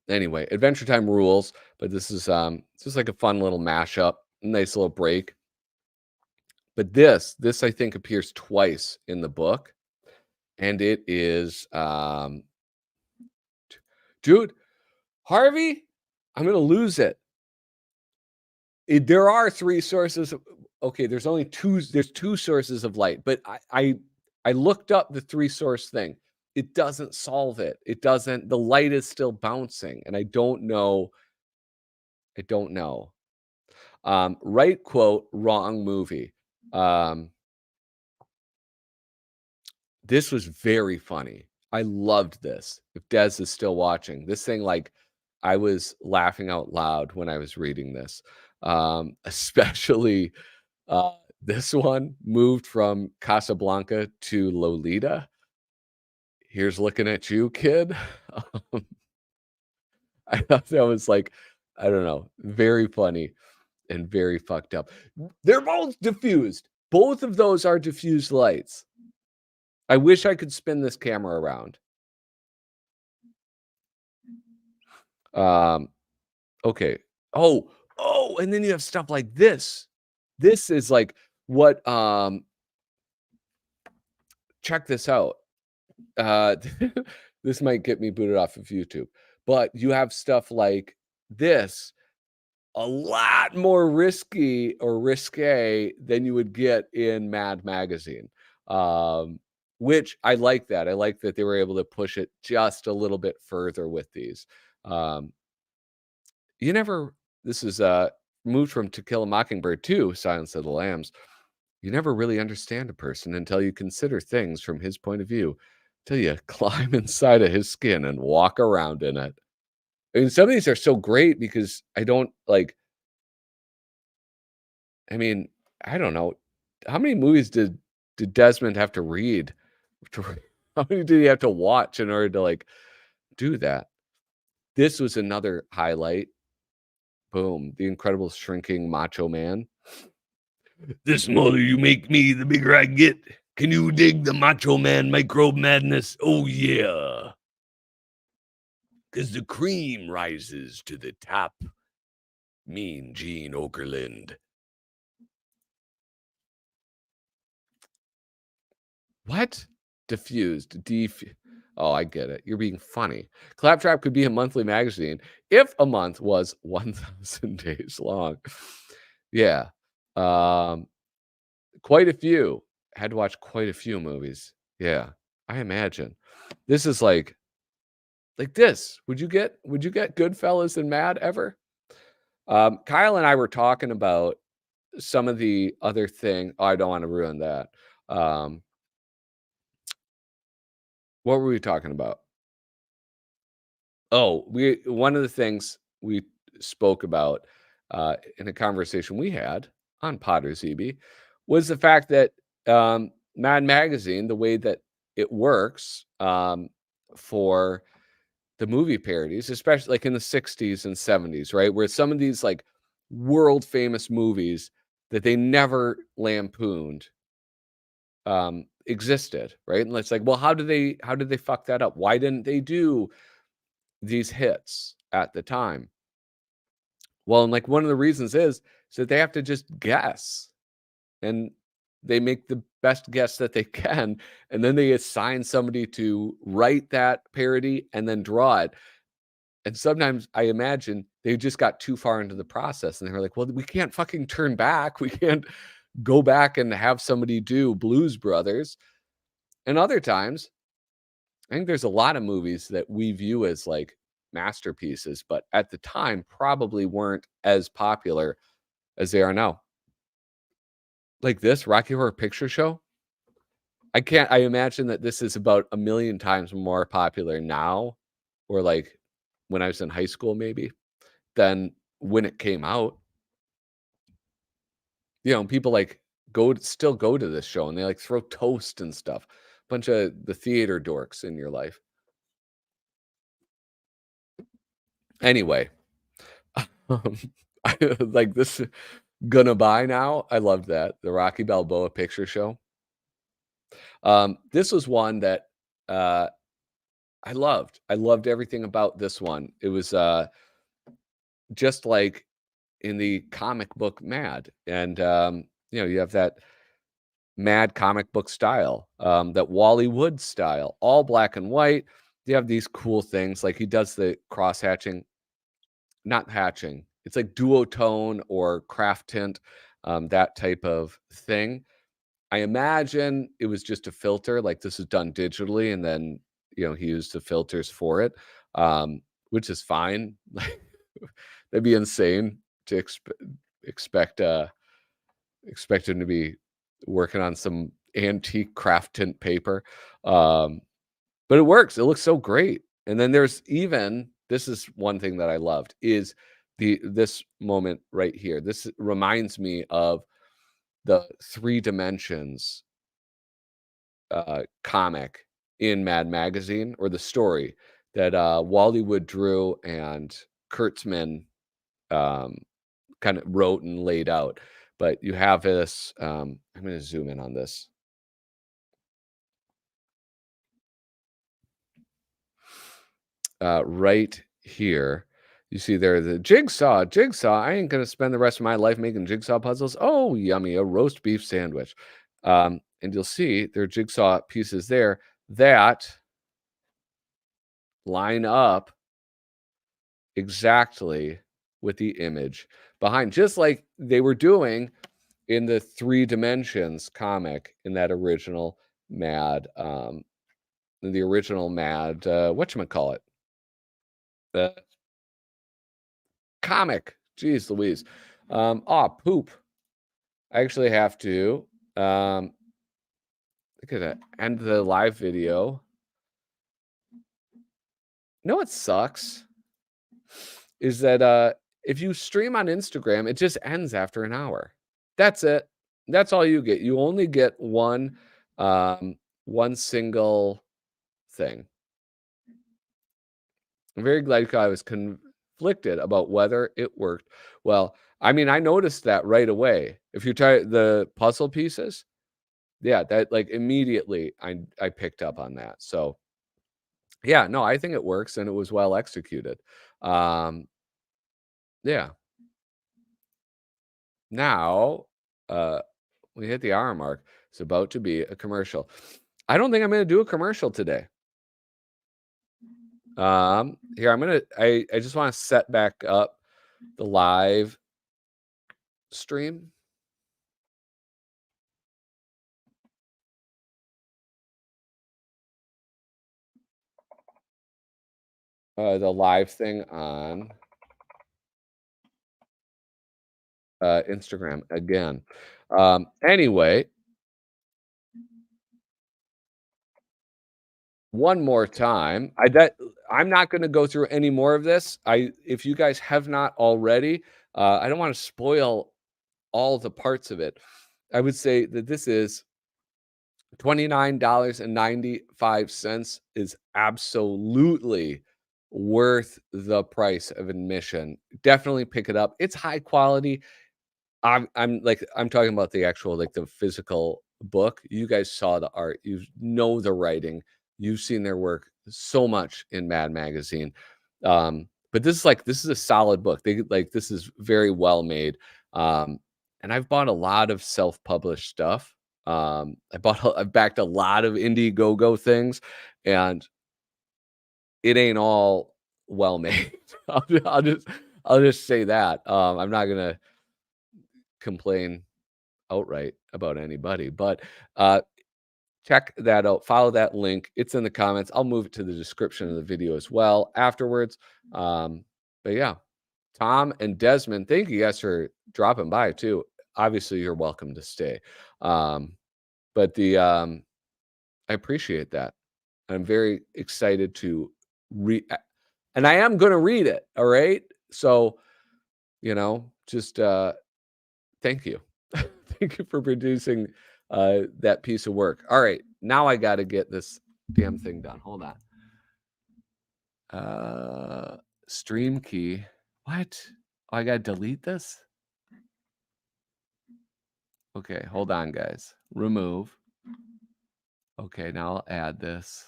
S1: Anyway, Adventure Time rules, but this is it's just like a fun little mashup, nice little break. But this I think appears twice in the book, and it is dude, Harvey, I'm gonna lose it. There are 3 sources of, okay, there's only 2, there's 2 sources of light, but I looked up the 3 source thing. It doesn't solve it. It doesn't, the light is still bouncing, and I don't know. I don't know. Right quote, wrong movie. This was very funny. I loved this. If Des is still watching, this thing, like, I was laughing out loud when I was reading this. Especially uh, this one moved from Casablanca to Lolita. Here's looking at you, kid. Um, I thought that was like, I don't know, very funny and very fucked up. They're both diffused. Both of those are diffused lights. I wish I could spin this camera around. Um, okay. Oh, and then you have stuff like this. This is like what check this out. Uh this might get me booted off of YouTube. But you have stuff like this, a lot more risky or risque than you would get in Mad Magazine. Which I like that. I like that they were able to push it just a little bit further with these. Um, you never this is moved from To Kill a Mockingbird to Silence of the Lambs. You never really understand a person until you consider things from his point of view, till you climb inside of his skin and walk around in it. I mean, some of these are so great because I don't like, I mean, I don't know. How many movies did Desmond have to read? To, how many did he have to watch in order to like do that? This was another highlight. Boom. The incredible shrinking macho man. The smaller you make me, the bigger I get. Can you dig the macho man microbe madness? Oh, yeah. Because the cream rises to the top. Mean Gene Okerlund. What? Diffused. Oh, I get it. You're being funny. Claptrap could be a monthly magazine if a month was 1,000 days long. Yeah. Um, quite a few. Had to watch quite a few movies. Yeah, I imagine. This is like this. Would you get Goodfellas and Mad ever? Kyle and I were talking about some of the other thing. Oh, I don't want to ruin that. Um, what were we talking about? Oh, we one of the things we spoke about in a conversation we had on Potter's EB was the fact that Mad Magazine, the way that it works for the movie parodies, especially like in the 60s and 70s, right? Where some of these like world famous movies that they never lampooned existed, right? And it's like, well, how did they fuck that up? Why didn't they do these hits at the time? Well, and like one of the reasons is that they have to just guess, and they make the best guess that they can, and then they assign somebody to write that parody and then draw it. And sometimes I imagine they just got too far into the process and they were like, well, we can't fucking turn back. We can't go back and have somebody do Blues Brothers. And other times, I think there's a lot of movies that we view as like masterpieces, but at the time probably weren't as popular as they are now. Like this Rocky Horror Picture Show. I imagine that this is about a million times more popular now, or like when I was in high school, maybe, than when it came out. People like still go to this show and they like throw toast and stuff. Bunch of the theater dorks in your life. Anyway, um, I like this Gonna Buy Now. I loved that. The Rocky Balboa Picture Show. This was one that uh I loved. I loved everything about this one. It was just like in the comic book Mad. And you have that Mad comic book style, that Wally Wood style, all black and white. You have these cool things like he does the cross hatching, not hatching. It's like duotone or craft tint, that type of thing. I imagine it was just a filter, like this is done digitally, and then he used the filters for it, which is fine. Like that'd be insane to expect expect him to be working on some antique craft tint paper. Um, but it works. It looks so great. And then there's even this is one thing that I loved is this moment right here. This reminds me of the Three Dimensions comic in Mad Magazine, or the story that Wally Wood drew and Kurtzman um, kind of wrote and laid out. But you have this. I'm going to zoom in on this. Right here. You see there the jigsaw. Jigsaw. I ain't going to spend the rest of my life making jigsaw puzzles. Oh, yummy. A roast beef sandwich. And you'll see there are jigsaw pieces there that line up exactly with the image behind, just like they were doing in the Three Dimensions comic in that original Mad, in the original Mad, whatchamacallit, the comic. Jeez Louise. Poop. I actually have to, look at that, end the live video. You know what sucks? Is that, if you stream on Instagram, it just ends after an hour. That's it. That's all you get. You only get one single thing. I'm very glad I was conflicted about whether it worked. Well, I mean, I noticed that right away. If you try the puzzle pieces, yeah, that like immediately I picked up on that. So yeah, no, I think it works and it was well executed. Um, yeah. now, uh, we hit the hour mark. It's about to be a commercial. I don't think I'm gonna do a commercial today. Here, I just wanna set back up the live stream. The live thing on Instagram again. Anyway, one more time. I'm not going to go through any more of this. If you guys have not already, I don't want to spoil all the parts of it. I would say that this is $29.95 is absolutely worth the price of admission. Definitely pick it up. It's high quality. I'm talking about the actual, like, the physical book. You guys saw the art, you know the writing, you've seen their work so much in Mad Magazine. But this is a solid book. This is very well made. And I've bought a lot of self-published stuff. I've backed a lot of Indiegogo things, and it ain't all well made. I'll just say that. I'm not gonna complain outright about anybody. But check that out. Follow that link. It's in the comments. I'll move it to the description of the video as well afterwards. But yeah, Tom and Desmond, thank you guys for dropping by too. Obviously, you're welcome to stay. But I appreciate that. I'm very excited to read, and I am going to read it. All right. So, just thank you. Thank you for producing that piece of work. All right, now I got to get this damn thing done. Hold on. Stream key. What? Oh, I got to delete this? Okay, hold on, guys. Remove. Okay, now I'll add this.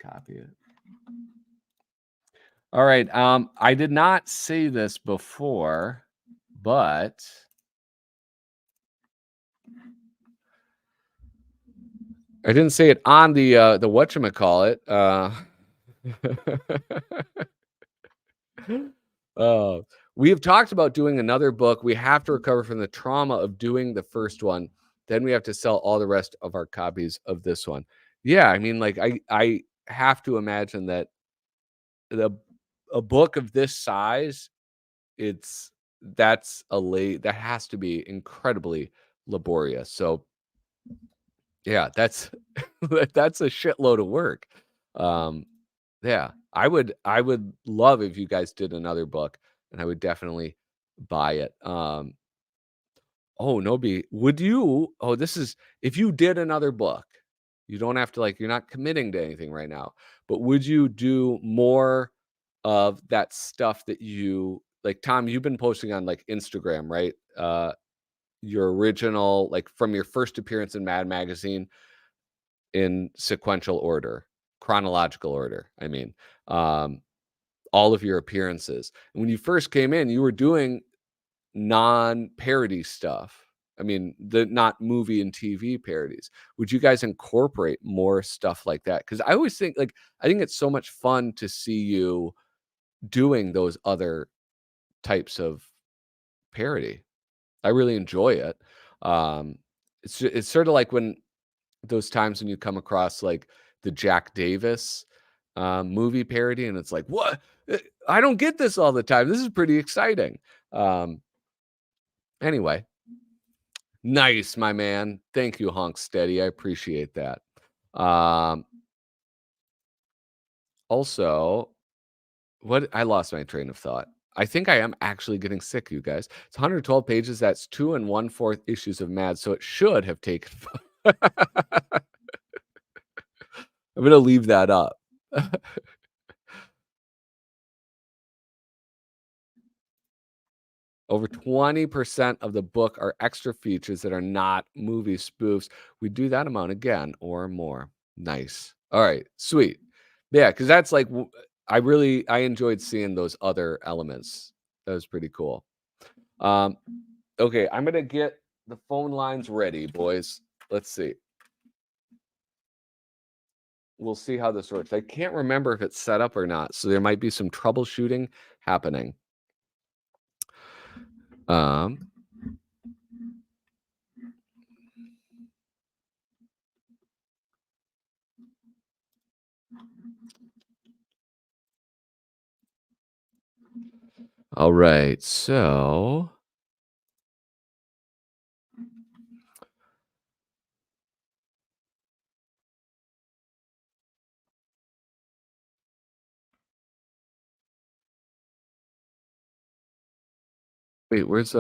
S1: Copy it. All right. I did not say this before, but I didn't say it on the whatchamacallit. We have talked about doing another book. We have to recover from the trauma of doing the first one. Then we have to sell all the rest of our copies of this one. Yeah, I mean, like I have to imagine that the a book of this size, that has to be incredibly laborious. So yeah, that's that's a shitload of work. Um, yeah, I would love if you guys did another book, and I would definitely buy it. Oh, Nobi, would you? Oh, this is if you did another book, you don't have to, like, you're not committing to anything right now, but would you do more of that stuff that you like, Tom? You've been posting on, like, Instagram, right? Your original, like, from your first appearance in Mad Magazine in sequential order, chronological order. I mean, um, all of your appearances. And when you first came in, you were doing non-parody stuff. I mean, the not movie and TV parodies. Would you guys incorporate more stuff like that? Because I always think, like, I think it's so much fun to see you doing those other types of parody. I really enjoy it. Um, it's sort of like when those times when you come across, like, the Jack Davis movie parody, and it's like, what? I don't get this all the time. This is pretty exciting. Um, anyway, nice, my man. Thank you, Honk Steady. I appreciate that. Um, also, what I lost my train of thought. I think I am actually getting sick, you guys. It's 112 pages. That's 2 1/4 issues of Mad, so it should have taken. I'm gonna leave that up. Over 20% of the book are extra features that are not movie spoofs. We do that amount again or more. Nice. All right, sweet. Yeah, because that's like I enjoyed seeing those other elements. That was pretty cool. Okay, I'm gonna get the phone lines ready, boys. Let's see. We'll see how this works. I can't remember if it's set up or not, so there might be some troubleshooting happening. All right, so wait, where's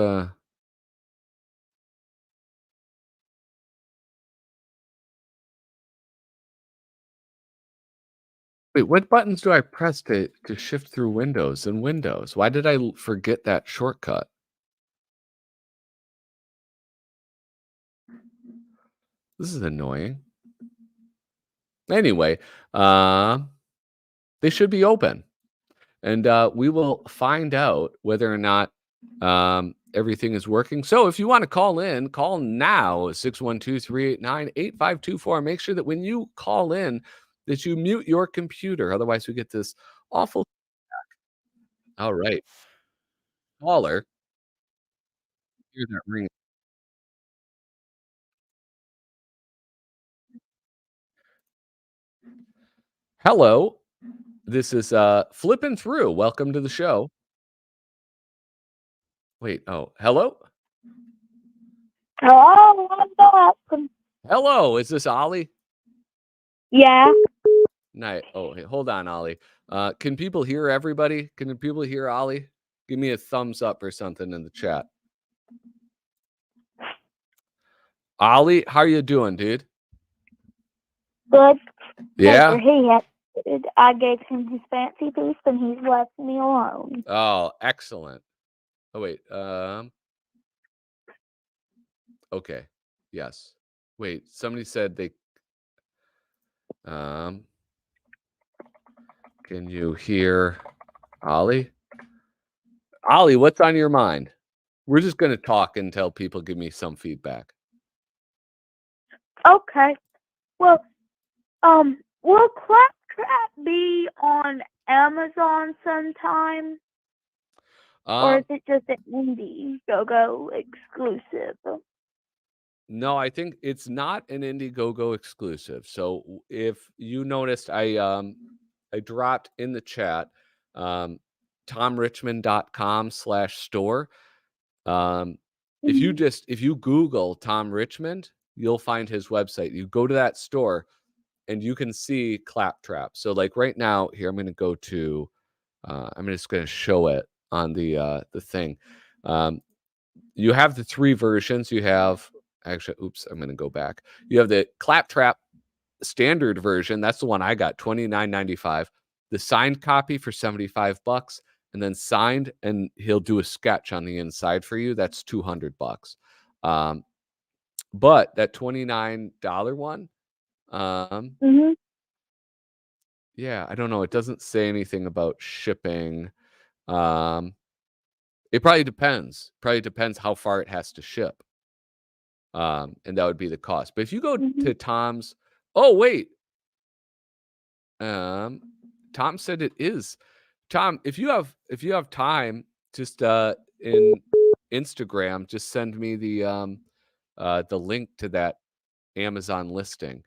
S1: wait, what buttons do I press to shift through windows in Windows? Why did I forget that shortcut? This is annoying. Anyway, they should be open. And we will find out whether or not everything is working. So if you want to call in, call now 612-389-8524. Make sure that when you call in that you mute your computer. Otherwise, we get this awful. All right. Caller. Hear that ring. Hello. This is Flippin' Through. Welcome to the show. Wait, oh, hello?
S2: Hello, what's up?
S1: Hello. Is this Ollie?
S2: Yeah.
S1: Oh, hey, hold on, Ollie. Can people hear everybody? Can people hear Ollie? Give me a thumbs up or something in the chat. Ollie, how you doing, dude?
S2: Good.
S1: Yeah.
S2: I gave him his fancy piece and he's left me alone.
S1: Oh, excellent. Oh wait. Okay. Yes. Wait. Somebody said they. Can you hear Ollie? Ollie, what's on your mind? We're just gonna talk until people give me some feedback.
S2: Okay. Well, will Claptrap be on Amazon sometime? Or is it just an Indiegogo exclusive?
S1: No, I think it's not an Indiegogo exclusive. So if you noticed, I dropped in the chat tomrichmond.com/store. If you Google Tom Richmond, you'll find his website. You go to that store and you can see Claptrap. So like right now, here I'm going to go to. I'm just going to show it on the thing. You have the 3 versions. You have actually, oops, I'm going to go back. You have the Claptrap standard version. That's the one I got, $29.95. The signed copy for $75, and then signed, and he'll do a sketch on the inside for you. That's $200. But that $29 one, yeah, I don't know. It doesn't say anything about shipping. It probably depends. Probably depends how far it has to ship. And that would be the cost. But if you go to Tom's, oh wait, Tom said it is. Tom, if you have time, just in Instagram, just send me the link to that Amazon listing,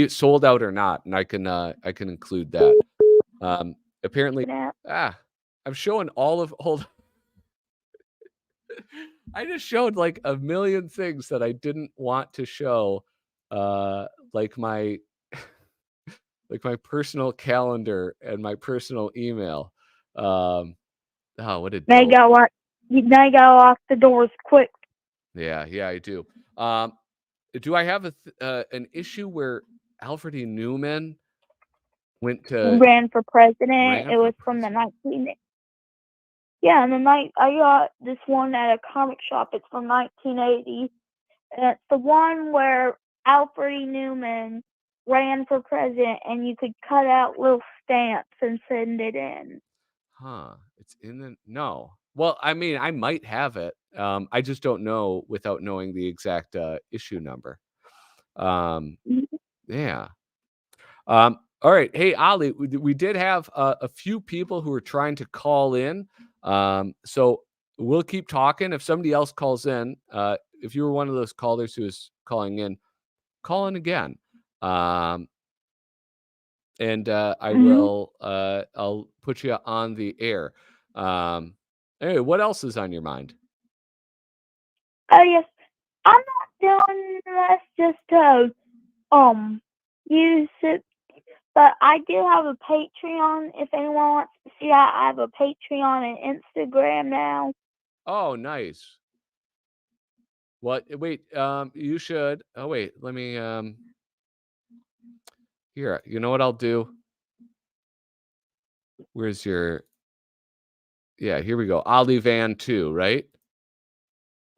S1: sold out or not, and I can include that. Apparently, I'm showing all of. Hold. I just showed like a million things that I didn't want to show, like my personal calendar and my personal email. Oh, what a
S2: Now
S1: dope.
S2: you gotta lock the doors quick.
S1: Yeah, I do. Do I have an issue where Alfred E. Neuman
S2: ran for president? It was from the
S1: 19.
S2: Yeah, and I got this one at a comic shop. It's from 1980. And it's the one where Alfred E. Neuman ran for president, and you could cut out little stamps and send it in.
S1: Huh? It's in the no. Well, I mean, I might have it. I just don't know without knowing the exact issue number. Yeah. All right. Hey, Ollie, we did have a few people who were trying to call in. So we'll keep talking. If somebody else calls in, if you were one of those callers who was calling in, call in again. And I will, I'll put you on the air. Anyway, what else is on your mind?
S2: Oh yes, I'm not doing this just to use it, but I do have a Patreon. If anyone wants to see that, I have a Patreon and Instagram now.
S1: Oh, nice. What? Wait, you should. Oh, wait, let me, here, you know what I'll do? Where's your, yeah, here we go. Ollie Van 2, right?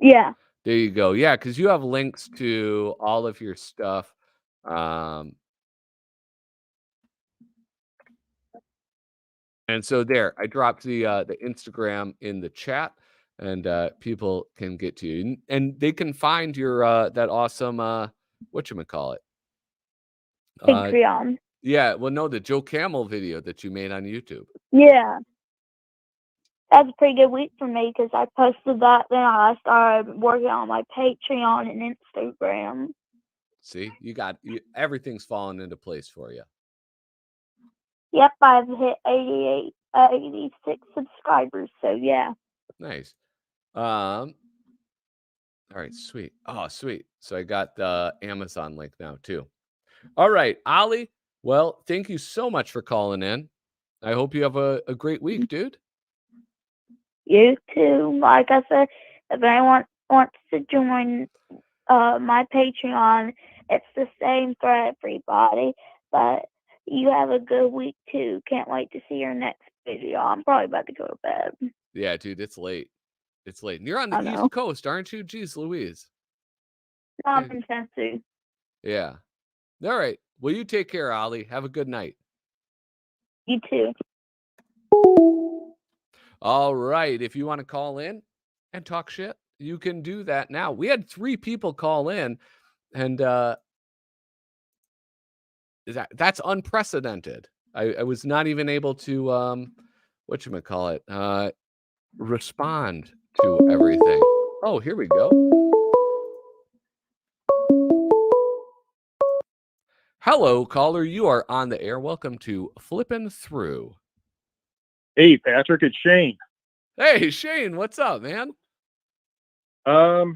S2: Yeah.
S1: There you go. Yeah, because you have links to all of your stuff. And so there, I dropped the Instagram in the chat, and people can get to you, and they can find your that awesome whatchamacallit.
S2: Patreon.
S1: Yeah, well, no, the Joe Camel video that you made on YouTube.
S2: Yeah. That was a pretty good week for me because I posted that, then I started working on my Patreon and Instagram.
S1: See, everything's falling into place for you.
S2: Yep, I've hit 86 subscribers, so yeah.
S1: Nice. All right, sweet. Oh, sweet. So I got the Amazon link now too. All right, Ollie. Well, thank you so much for calling in. I hope you have a great week, dude.
S2: You too. Like I said, if anyone wants to join my Patreon, it's the same for everybody. But you have a good week too. Can't wait to see your next video. I'm probably about to go to bed.
S1: Yeah, dude, it's late. It's late. And you're on the
S2: I know.
S1: East Coast, aren't you? Jeez Louise.
S2: I'm in Tennessee.
S1: Yeah. All right. Well, you take care, Ollie. Have a good night.
S2: You too.
S1: All right. If you want to call in and talk shit, you can do that now. We had 3 people call in, and that's unprecedented. I was not even able to whatchamacallit, respond to everything. Oh, here we go. Hello, caller. You are on the air. Welcome to Flippin' Through.
S3: Hey, Patrick, it's Shane.
S1: Hey, Shane, what's up, man?
S3: I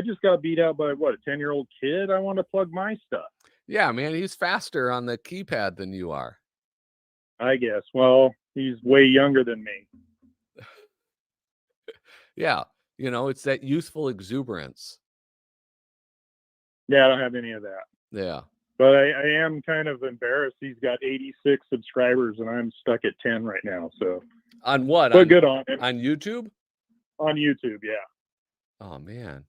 S3: just got beat out by, what, a 10-year-old kid? I want to plug my stuff.
S1: Yeah, man, he's faster on the keypad than you are.
S3: I guess. Well, he's way younger than me.
S1: Yeah, you know, it's that youthful exuberance.
S3: Yeah, I don't have any of that.
S1: Yeah.
S3: But I am kind of embarrassed. He's got 86 subscribers, and I'm stuck at 10 right now. So
S1: On what?
S3: But good on it.
S1: On YouTube?
S3: On YouTube, yeah.
S1: Oh, man.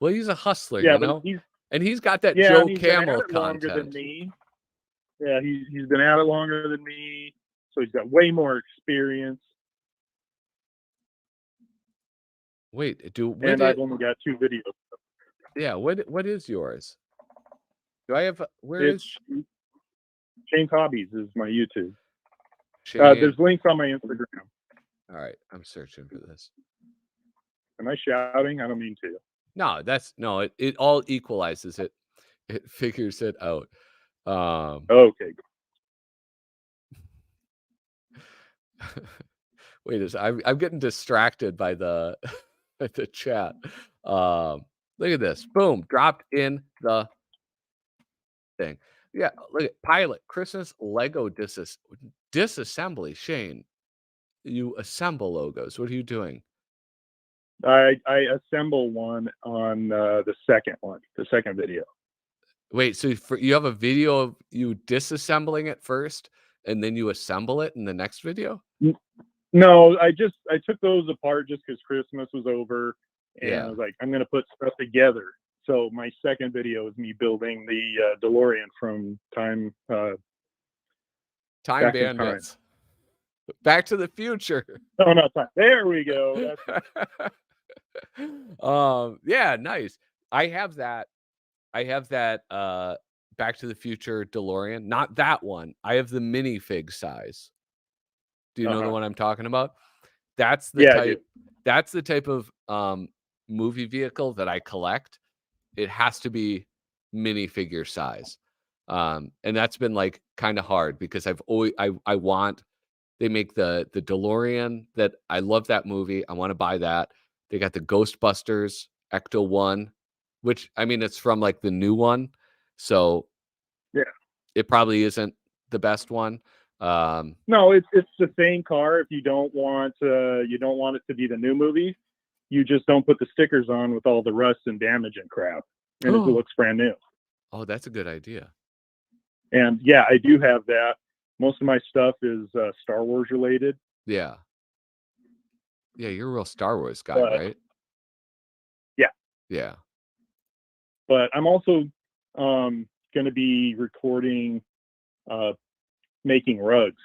S1: Well, he's a hustler,
S3: Yeah,
S1: you
S3: but
S1: know?
S3: he's
S1: And he's got that
S3: yeah,
S1: Joe
S3: and he's been
S1: Camel
S3: at it longer than
S1: content.
S3: me. Yeah, he's been at it longer than me, so he's got way more experience.
S1: Wait,
S3: And I've only got 2 videos.
S1: Yeah, what is yours? Do I have
S3: Shane's Hobbies is my YouTube.
S1: Shane?
S3: There's links on my Instagram.
S1: All right, I'm searching for this.
S3: Am I shouting? I don't mean to.
S1: No, it all equalizes it. It figures it out.
S3: Okay.
S1: Wait, I'm getting distracted by the the chat. Look at this. Boom, dropped in the thing. Yeah, look at Pilot Christmas Lego disassembly. Shane, you assemble logos. What are you doing?
S3: I assemble one on the second video.
S1: Wait, so you have a video of you disassembling it first, and then you assemble it in the next video?
S3: No, I took those apart just because Christmas was over, and
S1: Yeah.
S3: I was like, I'm gonna put stuff together. So my second video is me building the DeLorean from Time
S1: Bandits. Back to the Future.
S3: Oh, no, time. There we go.
S1: Yeah, nice. I have that Back to the Future DeLorean. Not that one. I have the minifig size. Do you know the one I'm talking about? That's the
S3: Yeah, I do.
S1: That's the type of movie vehicle that I collect. It has to be minifigure size. And that's been like kind of hard because I've always I want they make the DeLorean that I love that movie. I want to buy that. They got the Ghostbusters Ecto 1, which I mean it's from like the new one. So
S3: Yeah.
S1: it probably isn't the best one.
S3: No, it's the same car. If you don't want it to be the new movie, you just don't put the stickers on with all the rust and damage and crap, and it looks brand new.
S1: Oh, that's a good idea.
S3: And yeah, I do have that. Most of my stuff is Star Wars related.
S1: Yeah. Yeah, you're a real Star Wars guy, right?
S3: Yeah.
S1: Yeah.
S3: But I'm also going to be recording making rugs.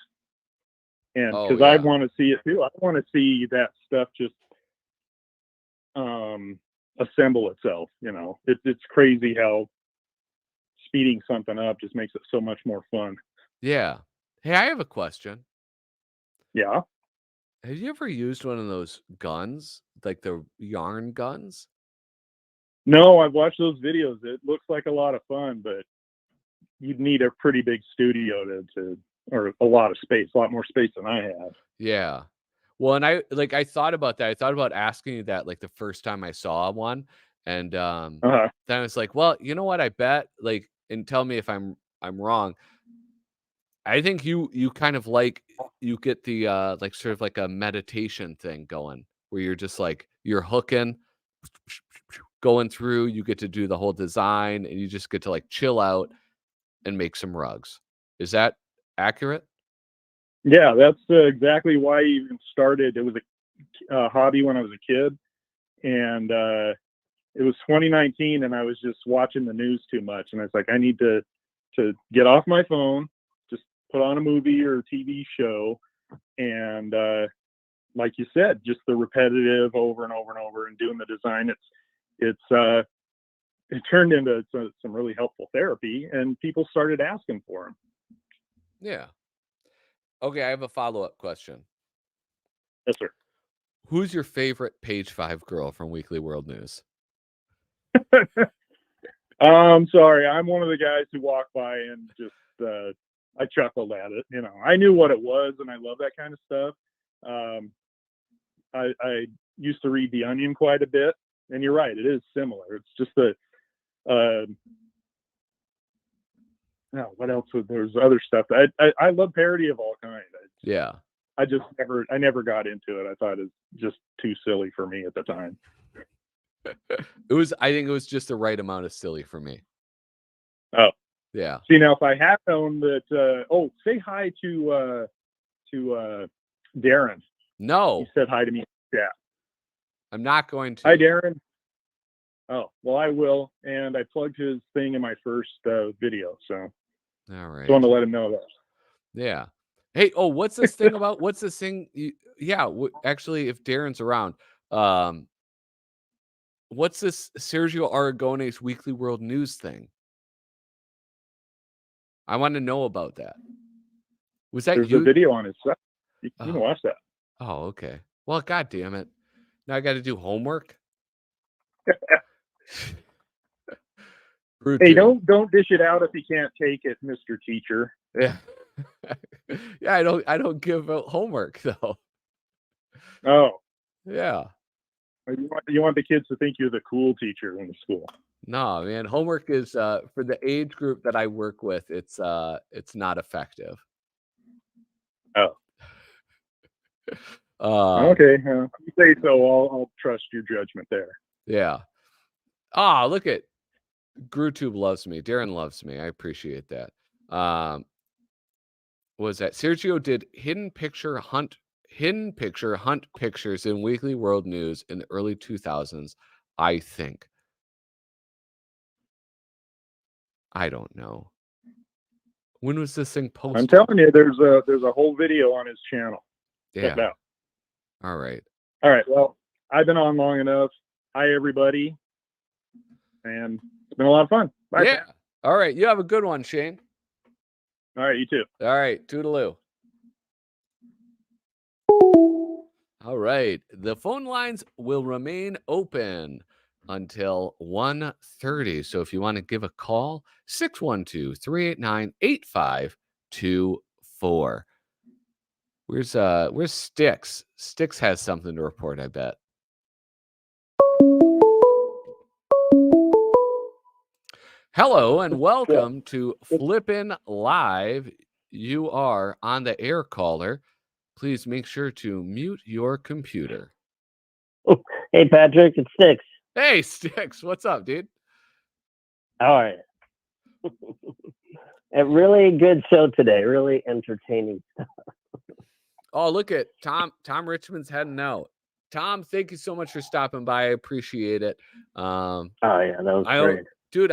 S3: And because I want to see it too. I want to see that stuff just assemble itself. You know, it's crazy how speeding something up just makes it so much more fun.
S1: Yeah. Hey, I have a question.
S3: Yeah.
S1: Have you ever used one of those guns, like the yarn guns?
S3: No, I've watched those videos. It looks like a lot of fun, but you'd need a pretty big studio or a lot of space, a lot more space than I have.
S1: Yeah. Well, and I thought about that. I thought about asking you that like the first time I saw one. And then I was like, well, you know what? I bet like, and tell me if I'm wrong. I think you kind of like you get the like sort of like a meditation thing going where you're just like you're hooking going through, you get to do the whole design and you just get to like chill out and make some rugs. Is that accurate?
S3: Yeah, that's exactly why I even started. It was a hobby when I was a kid, and it was 2019, and I was just watching the news too much, and it's like I need to get off my phone, just put on a movie or a TV show, and like you said, just the repetitive over and over and over, and doing the design. It turned into some really helpful therapy, and people started asking for them.
S1: Yeah. Okay, I have a follow-up question.
S3: Yes, sir.
S1: Who's your favorite page 5 girl from Weekly World News?
S3: I'm sorry. I'm one of the guys who walk by and just I chuckled at it. You know, I knew what it was, and I love that kind of stuff. I used to read The Onion quite a bit, and you're right. It is similar. It's just what else? There's other stuff. I love parody of all kinds.
S1: Yeah.
S3: I never got into it. I thought it was just too silly for me at the time.
S1: I think it was just the right amount of silly for me.
S3: Oh.
S1: Yeah.
S3: See, now if I had known that, say hi to Darren.
S1: No.
S3: He said hi to me. Yeah.
S1: I'm not going to.
S3: Hi, Darren. Oh, well, I will. And I plugged his thing in my first video. So
S1: all right.
S3: Just want to let him know that.
S1: Yeah. Hey, what's this thing about? What's this thing? Actually, if Darren's around, what's this Sergio Aragones Weekly World News thing? I want to know about that. Was that
S3: There's
S1: you?
S3: a video on his site. You can watch that.
S1: Oh, okay. Well, God damn it. Now I got to do homework.
S3: Hey, don't dish it out if you can't take it, Mr. Teacher.
S1: Yeah. Yeah, I don't give out homework though.
S3: Oh.
S1: Yeah.
S3: You want the kids to think you're the cool teacher in the school.
S1: No, man. Homework is for the age group that I work with, it's not effective.
S3: Oh. Okay. You say so. I'll trust your judgment there.
S1: Yeah. Look at GrewTube loves me. Darren loves me. I appreciate that. Was that Sergio did hidden picture hunt pictures in Weekly World News in the early 2000s, I think. I don't know. When was this thing posted?
S3: I'm telling you, there's a whole video on his channel. check it
S1: Yeah.
S3: out.
S1: All right.
S3: All right. Well, I've been on long enough. Hi, everybody. And it's been a lot of fun. Bye.
S1: Yeah. All right. You have a good one, Shane.
S3: All right. You too.
S1: All right. Toodaloo. All right. The phone lines will remain open until 1:30. So if you want to give a call, 612-389-8524. Where's Sticks? Sticks has something to report, I bet. Hello and welcome to Flippin Live. You are on the air, caller. Please make sure to mute your computer.
S4: Hey, Patrick, it's Sticks.
S1: Hey, Sticks, what's up, dude?
S4: How are you? A really good show today. Really entertaining.
S1: Oh, look at Tom. Tom Richmond's heading out. Tom, thank you so much for stopping by. I appreciate it.
S4: Oh yeah, that was great.
S1: Dude,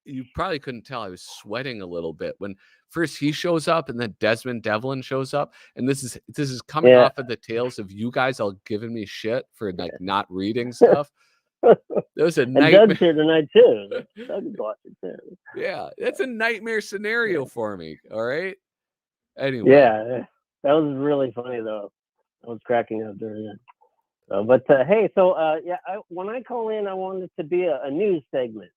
S1: you probably couldn't tell. I was sweating a little bit when first he shows up and then Desmond Devlin shows up. And this is coming off of the tails of you guys all giving me shit for like not reading stuff. That was a nightmare.
S4: And Doug's here tonight too. Doug's watching too.
S1: Yeah, that's a nightmare scenario for me. All right. Anyway.
S4: Yeah, that was really funny though. I was cracking up during that. But hey, when I call in, I want it to be a news segment.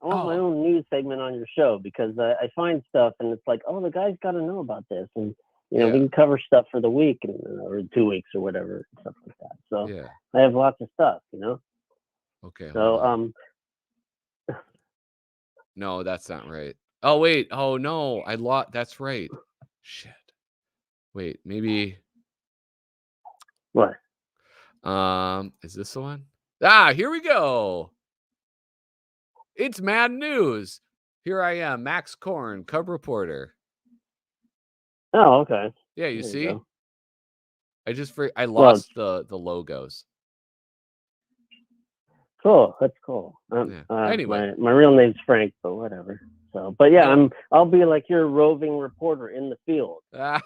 S4: I want my own news segment on your show because I find stuff and it's like, oh, the guy's got to know about this, and we can cover stuff for the week or 2 weeks or whatever, stuff like that. So I have lots of stuff,
S1: Okay.
S4: So
S1: no, that's not right. Oh wait. Oh no, I lost. That's right. Shit. Wait, maybe.
S4: What?
S1: Is this the one? Ah, here we go. It's Mad News. Here I am, Max Korn, Cub reporter.
S4: Oh, okay.
S1: Yeah, you see?
S4: Go.
S1: I lost the logos.
S4: Cool. That's cool.
S1: Anyway,
S4: my real name's Frank, but whatever. So, but yeah, I'll be like your roving reporter in the field because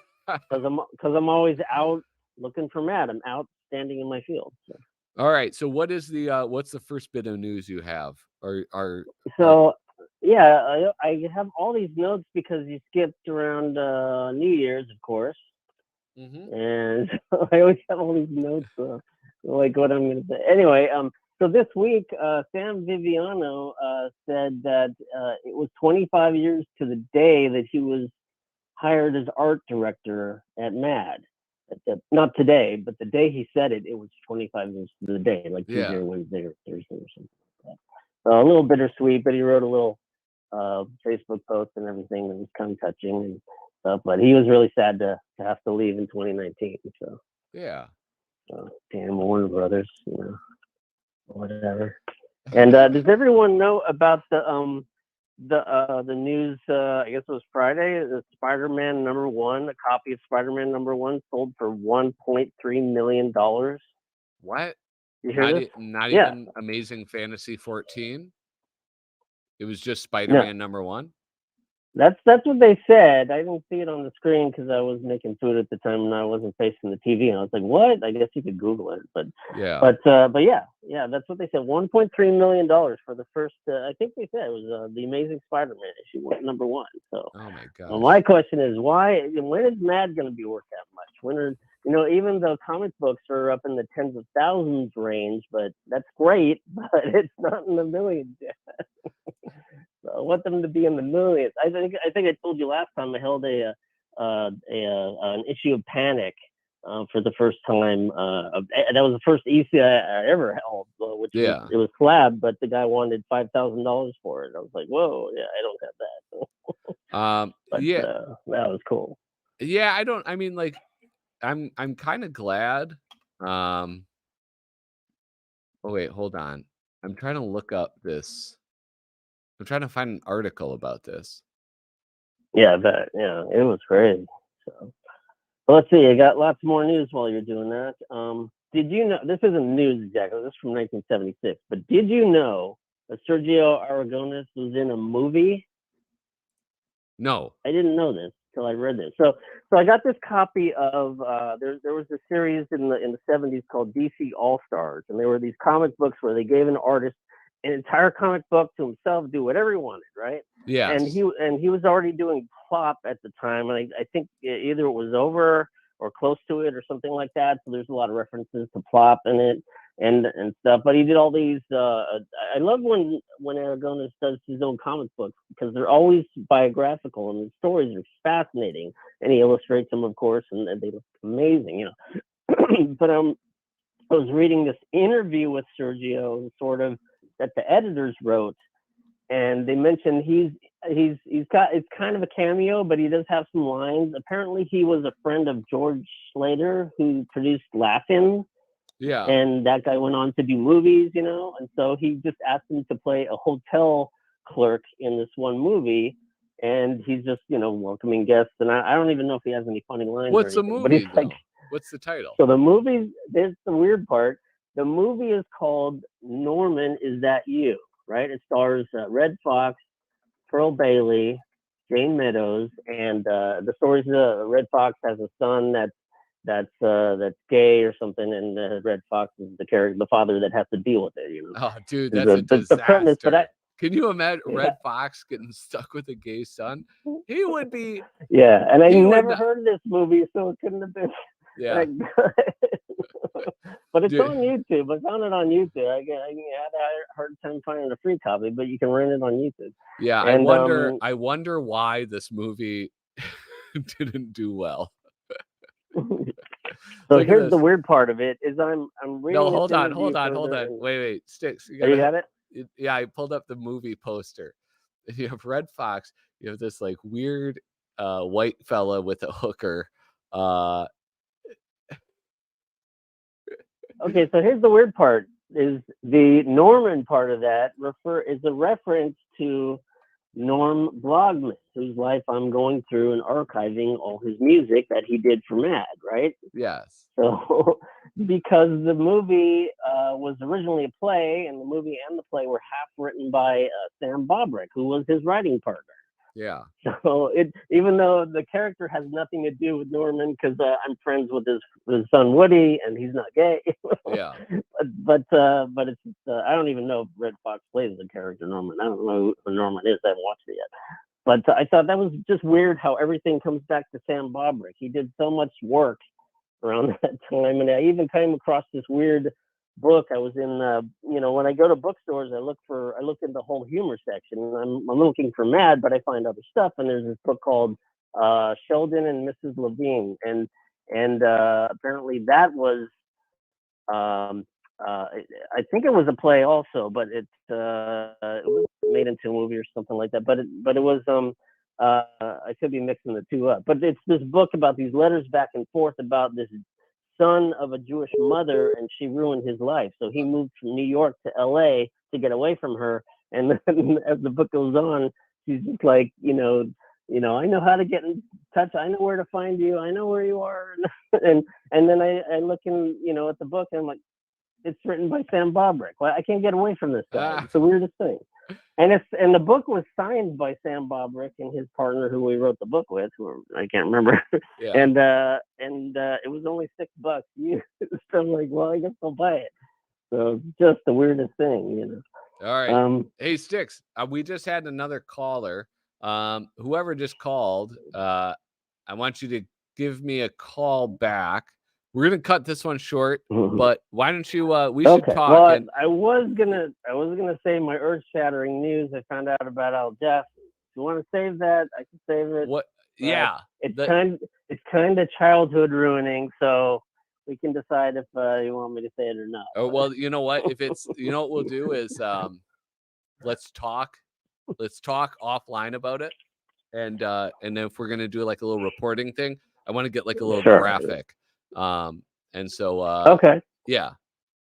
S4: I'm always out looking for Matt. I'm out standing in my field. So.
S1: All right. So what is what's the first bit of news you have? I
S4: have all these notes because you skipped around New Year's, of course.
S1: Mm-hmm.
S4: And so I always have all these notes, like what I'm going to say. Anyway, so this week, Sam Viviano said that it was 25 years to the day that he was hired as art director at MAD. Not today, but the day he said it, it was 25 years to the day, like Tuesday or Wednesday or Thursday or something like that. So a little bittersweet, but he wrote a little Facebook post and everything that was kind of touching and stuff. But he was really sad to have to leave in 2019. So damn Warner Brothers, whatever. And does everyone know about the news? I guess it was Friday. The Spider-Man #1, a copy of Spider-Man #1, sold for $1.3 million.
S1: What?
S4: You hear this?
S1: Not even Amazing Fantasy 14. It was just Spider-Man #1.
S4: That's what they said. I didn't see it on the screen because I was making food at the time and I wasn't facing the TV. And I was like, "What?" I guess you could Google it, but that's what they said. $1.3 million for the first. I think they said it was the Amazing Spider-Man issue #1. So,
S1: oh my god.
S4: Well, my question is, why? When is Mad going to be worth that much? When are even though comic books are up in the tens of thousands range, but that's great, but it's not in the millions yet. So I want them to be in the millions. I think I told you last time I held an issue of Panic for the first time. That was the first EC I ever held, which it was slab, but the guy wanted $5,000 for it. I was like, whoa, yeah, I don't have that. But that was cool.
S1: Yeah, I'm kind of glad. Oh wait, hold on. I'm trying to look up this. I'm trying to find an article about this.
S4: Yeah, it was crazy. So let's see. I got lots more news while you're doing that. Did you know this isn't news exactly? This is from 1976. But did you know that Sergio Aragones was in a movie?
S1: No,
S4: I didn't know this. I read this. So I got this copy of there was a series in the 70s called DC All Stars, and there were these comic books where they gave an artist an entire comic book to himself, do whatever he wanted, right?
S1: Yeah.
S4: And he was already doing plop at the time, and I think either it was over or close to it or something like that. So there's a lot of references to plop in it and stuff. But he did all these. I love when Aragones does his own comic books because they're always biographical and the stories are fascinating. And he illustrates them, of course, and they look amazing, you know. But I was reading this interview with Sergio, sort of, that the editors wrote, and they mentioned he's got, it's kind of a cameo, but he does have some lines. Apparently, he was a friend of George Slater, who produced Laugh-In.
S1: Yeah.
S4: And that guy went on to do movies, you know, and so he just asked him to play a hotel clerk in this one movie, and he's just, you know, welcoming guests. And I don't even know if he has any funny lines.
S1: What's the
S4: anything,
S1: movie?
S4: but like,
S1: what's the title?
S4: So the movie, there's the weird part. The movie is called Norman, Is That You? Right? It stars Red Fox, Pearl Bailey, Jane Meadows, and the story's Red Fox has a son that's gay or something, and Red Fox is the father that has to deal with it. You know.
S1: Oh, dude, that's a disaster.
S4: The premise, but
S1: can you imagine Red Fox getting stuck with a gay son? He would be.
S4: Yeah, and I never heard of this movie, so it couldn't have been.
S1: Yeah.
S4: But it's on YouTube. I found it on YouTube. I had a hard time finding a free copy, but you can rent it on YouTube.
S1: Yeah,
S4: and,
S1: I wonder why this movie didn't do well.
S4: So here's the weird part of it is I'm reading.
S1: No, hold on. Wait, Sticks.
S4: You got it?
S1: Yeah, I pulled up the movie poster. You have Red Fox. You have this like weird white fella with a hooker.
S4: Okay, so here's the weird part: is the Norman part of that is a reference to Norm Blogman, whose life I'm going through and archiving all his music that he did for Mad, right?
S1: Yes.
S4: So, because the movie was originally a play, and the movie and the play were half written by Sam Bobrick, who was his writing partner.
S1: Yeah.
S4: So even though the character has nothing to do with Norman, because I'm friends with his son Woody, and he's not gay.
S1: Yeah.
S4: But it's I don't even know if Red Fox plays the character Norman. I don't know who Norman is. I haven't watched it yet. But I thought that was just weird how everything comes back to Sam Bobrick. He did so much work around that time, and I even came across this weird book. I was in, when I go to bookstores, I look in the whole humor section, and I'm looking for Mad, but I find other stuff. And there's this book called Sheldon and Mrs. Levine, and apparently that was, I think it was a play also, but it was made into a movie or something like that. But it was I could be mixing the two up. But it's this book about these letters back and forth about this son of a Jewish mother, and she ruined his life. So he moved from New York to LA to get away from her. And then as the book goes on, she's just like, I know how to get in touch. I know where to find you. I know where you are. and then I look in, at the book, and I'm like, it's written by Sam Bobrick. Well, I can't get away from this guy. It's the weirdest thing. And the book was signed by Sam Bobrick and his partner, who we wrote the book with, who I can't remember.
S1: Yeah.
S4: And it was only $6. So I'm like, well, I guess I'll buy it. So just the weirdest thing,
S1: All right. Hey, Sticks, we just had another caller. Whoever just called, I want you to give me a call back. We're gonna cut this one short, but why don't you? We should talk.
S4: Well, I was gonna say my earth-shattering news I found out about Al Jaffee. If you want to save that, I can save it.
S1: What? Yeah.
S4: It's kind of childhood ruining, so we can decide if you want me to say it or not.
S1: Oh well, you know what? If it's, what we'll do is, let's talk offline about it, and then if we're gonna do like a little reporting thing, I want to get like a little graphic. And so
S4: okay,
S1: yeah,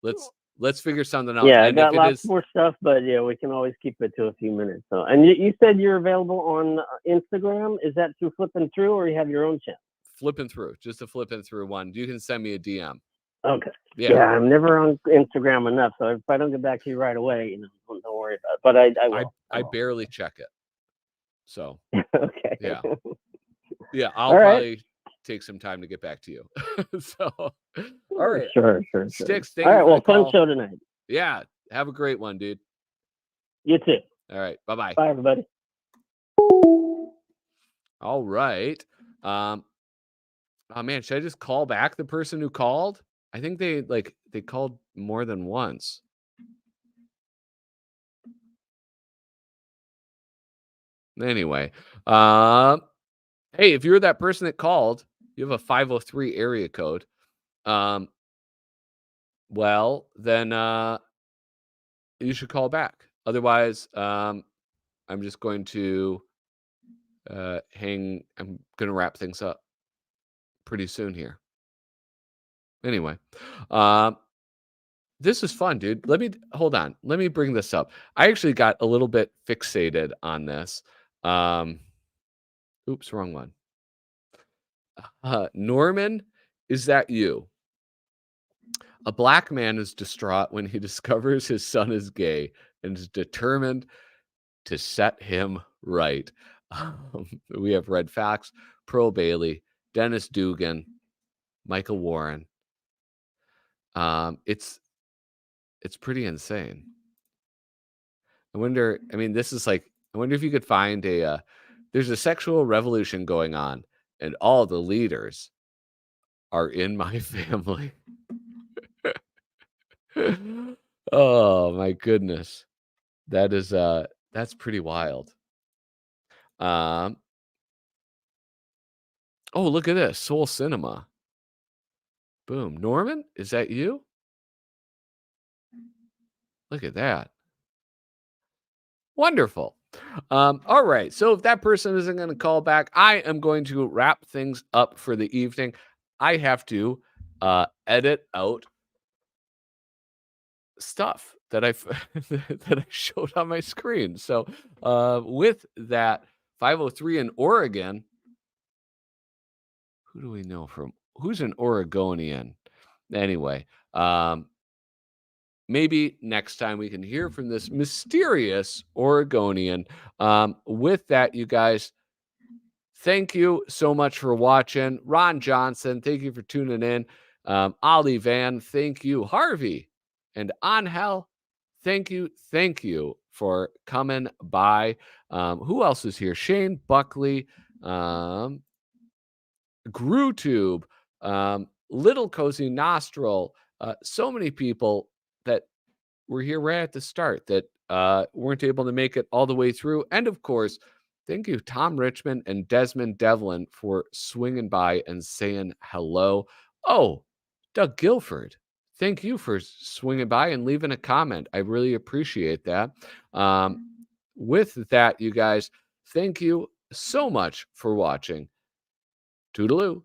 S1: let's figure something out.
S4: Yeah,
S1: and
S4: I got lots more stuff, but yeah, we can always keep it to a few minutes. So, and you said you're available on Instagram. Is that through Flippin' Through, or you have your own channel?
S1: Flippin' Through, just a Flippin' Through one. You can send me a DM.
S4: Okay.
S1: Yeah,
S4: I'm never on Instagram enough, so if I don't get back to you right away, don't worry about it. But I will.
S1: I barely check it. So
S4: okay.
S1: Yeah. Yeah, I'll
S4: All right.
S1: probably take some time to get back to you. So, all right.
S4: Sure.
S1: Sticks, thank
S4: All
S1: you
S4: right.
S1: for
S4: Well,
S1: the
S4: fun
S1: call.
S4: show tonight.
S1: Yeah, have a great one, dude.
S4: You too.
S1: All right, bye-bye.
S4: Bye, everybody.
S1: All right. Oh man, should I just call back the person who called? I think they called more than once. Anyway, hey, if you're that person that called, you have a 503 area code. Well, then you should call back. Otherwise, I'm just going to I'm going to wrap things up pretty soon here. Anyway, this is fun, dude. Hold on. Let me bring this up. I actually got a little bit fixated on this. Oops, wrong one. Norman, is that you? A black man is distraught when he discovers his son is gay and is determined to set him right. We have Red Fox, Pearl Bailey, Dennis Dugan, Michael Warren. It's pretty insane. I wonder if you could find there's a sexual revolution going on and all the leaders are in my family. Oh my goodness. That's pretty wild. Oh, look at this. Soul Cinema. Boom. Norman, is that you? Look at that. Wonderful. All right. So if that person isn't going to call back, I am going to wrap things up for the evening. I have to edit out stuff that I that I showed on my screen. So with that, 503 in Oregon. Who do we know from? Who's an Oregonian? Anyway, maybe next time we can hear from this mysterious Oregonian. With that, you guys, thank you so much for watching. Ron Johnson, thank you for tuning in. Ollie Van, thank you. Harvey and Angel, thank you for coming by. Who else is here? Shane Buckley, GrewTube, Little Cozy Nostril, so many people that were here right at the start that weren't able to make it all the way through. And of course, thank you, Tom Richmond and Desmond Devlin, for swinging by and saying hello. Oh, Doug Guilford, thank you for swinging by and leaving a comment. I really appreciate that. With that, you guys, thank you so much for watching. Toodaloo.